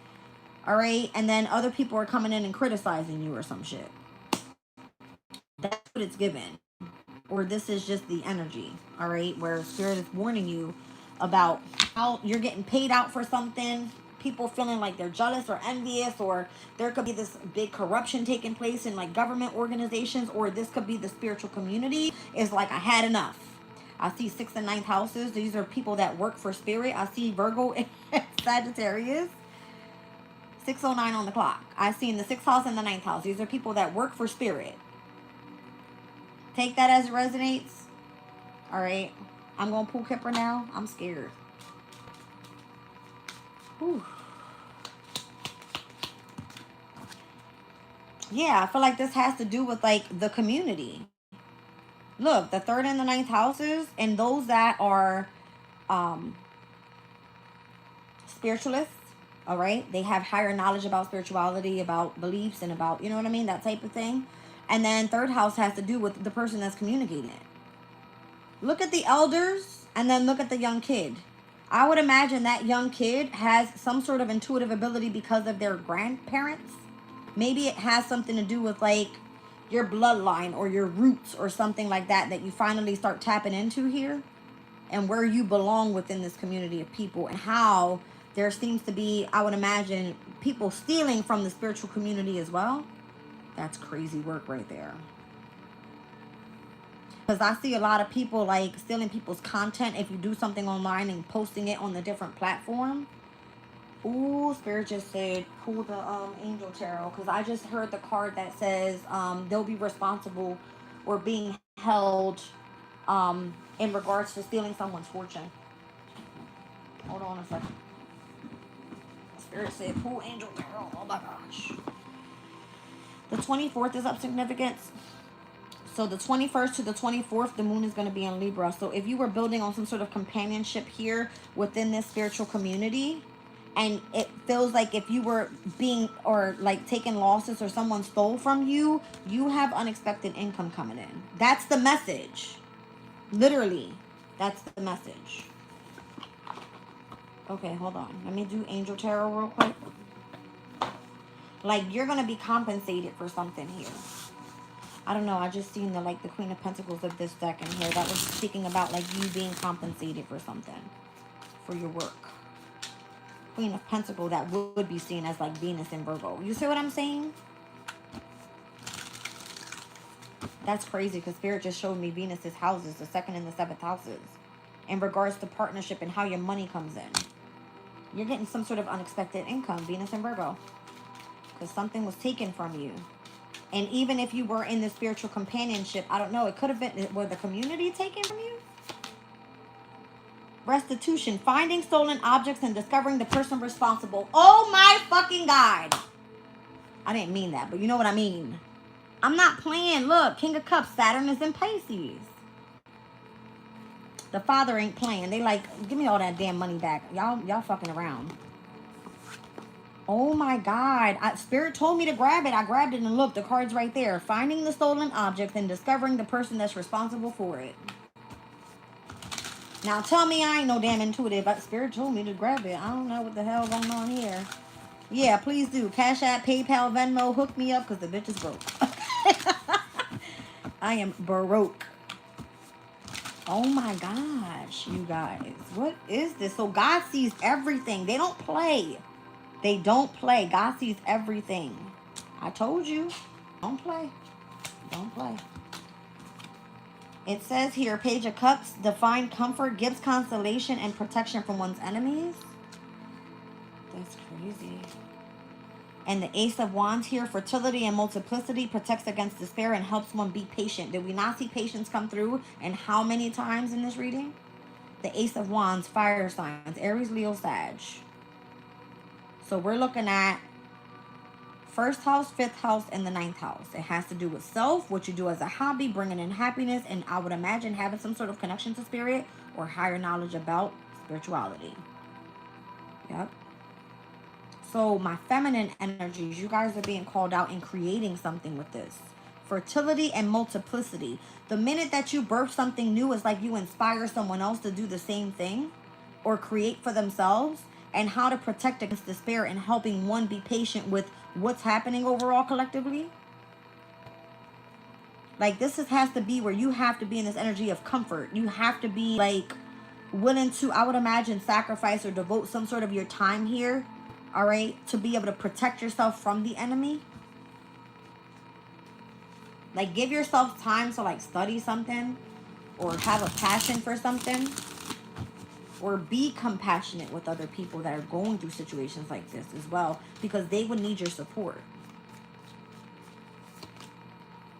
Speaker 1: All right. And then other people are coming in and criticizing you or some shit. That's it's given. Or this is just the energy, all right? Where Spirit is warning you about how you're getting paid out for something. People feeling like they're jealous or envious, or there could be this big corruption taking place in like government organizations, or this could be the spiritual community is like, I had enough. I see 6th and 9th houses. These are people that work for Spirit. I see Virgo and Sagittarius. 6:09 on the clock. I see in the 6th house and the 9th house. These are people that work for Spirit. Take that as it resonates. All right. I'm going to pull Kipper now. I'm scared. Whew. Yeah, I feel like this has to do with like the community. Look, the 3rd and the 9th houses, and those that are spiritualists, all right? They have higher knowledge about spirituality, about beliefs, and about, you know what I mean? That type of thing. And then 3rd house has to do with the person that's communicating it. Look at the elders, and then look at the young kid. I would imagine that young kid has some sort of intuitive ability because of their grandparents. Maybe it has something to do with like your bloodline or your roots or something like that, that you finally start tapping into here, and where you belong within this community of people, and how there seems to be, I would imagine, people stealing from the spiritual community as well. That's crazy work right there. Because I see a lot of people like stealing people's content if you do something online and posting it on the different platform. Ooh, Spirit just said pull the Angel Tarot, because I just heard the card that says they'll be responsible or being held in regards to stealing someone's fortune. Hold on a second. Spirit said pull Angel Tarot. Oh my gosh. The 24th is of significance. So the 21st to the 24th, the moon is going to be in Libra. So if you were building on some sort of companionship here within this spiritual community, and it feels like if you were being or like taking losses or someone stole from you, you have unexpected income coming in. That's the message. Literally, that's the message. Okay, hold on. Let me do Angel Tarot real quick. Like, you're going to be compensated for something here. I don't know. I just seen the Queen of Pentacles of this deck in here. That was speaking about like you being compensated for something, for your work. Queen of Pentacles that would be seen as like Venus and Virgo. You see what I'm saying? That's crazy, because Spirit just showed me Venus's houses, the 2nd and the 7th houses, in regards to partnership and how your money comes in. You're getting some sort of unexpected income, Venus and Virgo, because something was taken from you. And even if you were in the spiritual companionship, I don't know, it could have been, were the community taken from you? Restitution, finding stolen objects and discovering the person responsible. Oh my fucking God. I didn't mean that, but you know what I mean. I'm not playing. Look, King of Cups, Saturn is in Pisces. The father ain't playing. They like, give me all that damn money back. Y'all fucking around. Oh my God. Spirit told me to grab it. I grabbed it and look, the card's right there. Finding the stolen object and discovering the person that's responsible for it. Now tell me I ain't no damn intuitive, but Spirit told me to grab it. I don't know what the hell going on here. Yeah, please do. Cash App, PayPal, Venmo, hook me up, because the bitch is broke. I am broke. Oh my gosh, you guys. What is this? So God sees everything. They don't play. They don't play. God sees everything. I told you. Don't play. Don't play. It says here, Page of Cups, divine comfort, gives consolation and protection from one's enemies. That's crazy. And the Ace of Wands here, fertility and multiplicity, protects against despair and helps one be patient. Did we not see patience come through? And how many times in this reading? The Ace of Wands, fire signs, Aries, Leo, Sag. So we're looking at 1st house, 5th house, and the 9th house. It has to do with self, what you do as a hobby, bringing in happiness, and I would imagine having some sort of connection to spirit or higher knowledge about spirituality. Yep. So my feminine energies, you guys are being called out and creating something with this. Fertility and multiplicity. The minute that you birth something new, it's like you inspire someone else to do the same thing or create for themselves. And how to protect against despair and helping one be patient with what's happening overall collectively. Like, has to be where you have to be in this energy of comfort. You have to be, like, willing to, I would imagine, sacrifice or devote some sort of your time here, all right, to be able to protect yourself from the enemy. Like, give yourself time to, like, study something or have a passion for something, or be compassionate with other people that are going through situations like this as well, because they would need your support.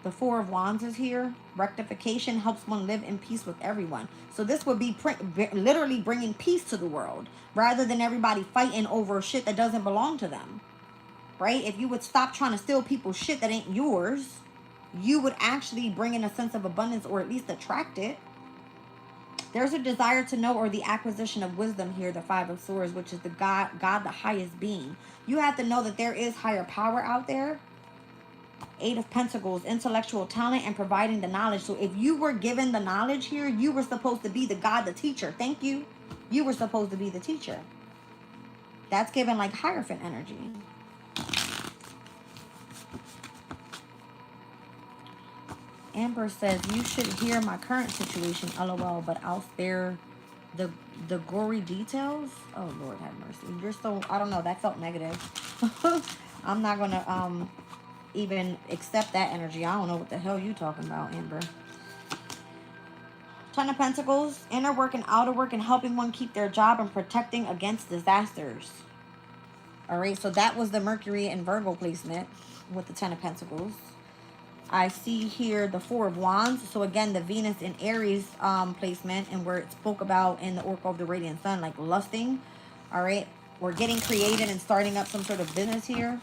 Speaker 1: The Four of Wands is here. Rectification helps one live in peace with everyone. So this would be literally bringing peace to the world, rather than everybody fighting over shit that doesn't belong to them, right? If you would stop trying to steal people's shit that ain't yours, you would actually bring in a sense of abundance, or at least attract it. There's a desire to know, or the acquisition of wisdom here, the Five of Swords, which is the God, the highest being. You have to know that there is higher power out there. Eight of Pentacles, intellectual talent and providing the knowledge. So if you were given the knowledge here, you were supposed to be the God, the teacher. Thank you. You were supposed to be the teacher. That's given like Hierophant energy. Amber says, you should hear my current situation, LOL, but I'll spare the gory details. Oh, Lord have mercy. You're so, I don't know, that felt negative. I'm not going to even accept that energy. I don't know what the hell you talking about, Amber. Ten of Pentacles, inner work and outer work, and helping one keep their job and protecting against disasters. All right, so that was the Mercury and Virgo placement with the Ten of Pentacles. I see here the Four of Wands. So again, the Venus and Aries placement, and where it spoke about in the Oracle of the Radiant Sun, like lusting. All right, we're getting creative and starting up some sort of business here.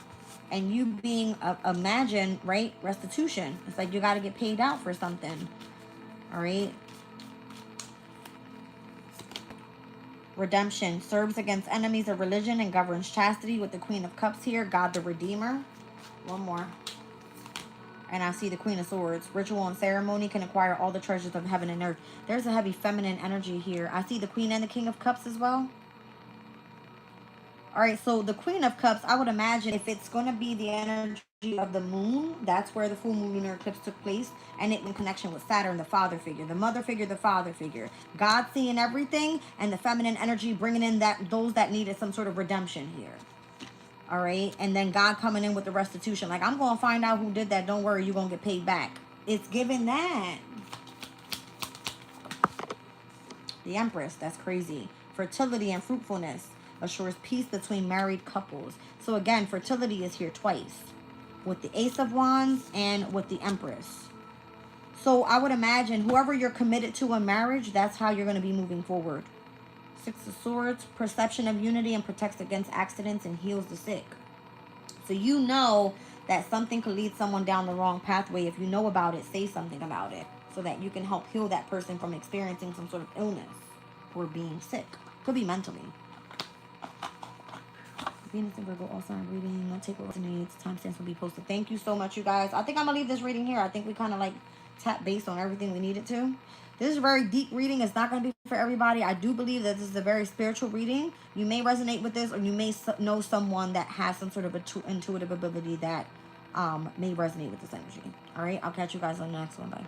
Speaker 1: And you being, imagine, right, restitution. It's like you got to get paid out for something. All right. Redemption serves against enemies of religion and governs chastity with the Queen of Cups here. God the Redeemer. One more. And I see the Queen of Swords. Ritual and ceremony can acquire all the treasures of heaven and earth. There's a heavy feminine energy here. I see the Queen and the King of Cups as well. All right, so the Queen of Cups, I would imagine if it's going to be the energy of the moon, that's where the full moon lunar eclipse took place, and it in connection with Saturn, the father figure, the mother figure, the father figure. God seeing everything, and the feminine energy bringing in those that needed some sort of redemption here. All right, and then God coming in with the restitution. Like, I'm going to find out who did that. Don't worry, you're going to get paid back. It's given that. The Empress, that's crazy. Fertility and fruitfulness assures peace between married couples. So again, fertility is here twice, with the Ace of Wands and with the Empress. So I would imagine whoever you're committed to in marriage, that's how you're going to be moving forward. Six of Swords, perception of unity and protects against accidents and heals the sick. So you know that something could lead someone down the wrong pathway. If you know about it, say something about it so that you can help heal that person from experiencing some sort of illness or being sick. Could be mentally. Venus and Virgo all sign reading. No takeover needs. Timestamps will be posted. Thank you so much, you guys. I think I'm going to leave this reading here. I think we kind of like tap base on everything we needed to. This is a very deep reading. It's not going to be for everybody. I do believe that this is a very spiritual reading. You may resonate with this, or you may know someone that has some sort of intuitive ability that may resonate with this energy. All right, I'll catch you guys on the next one. Bye.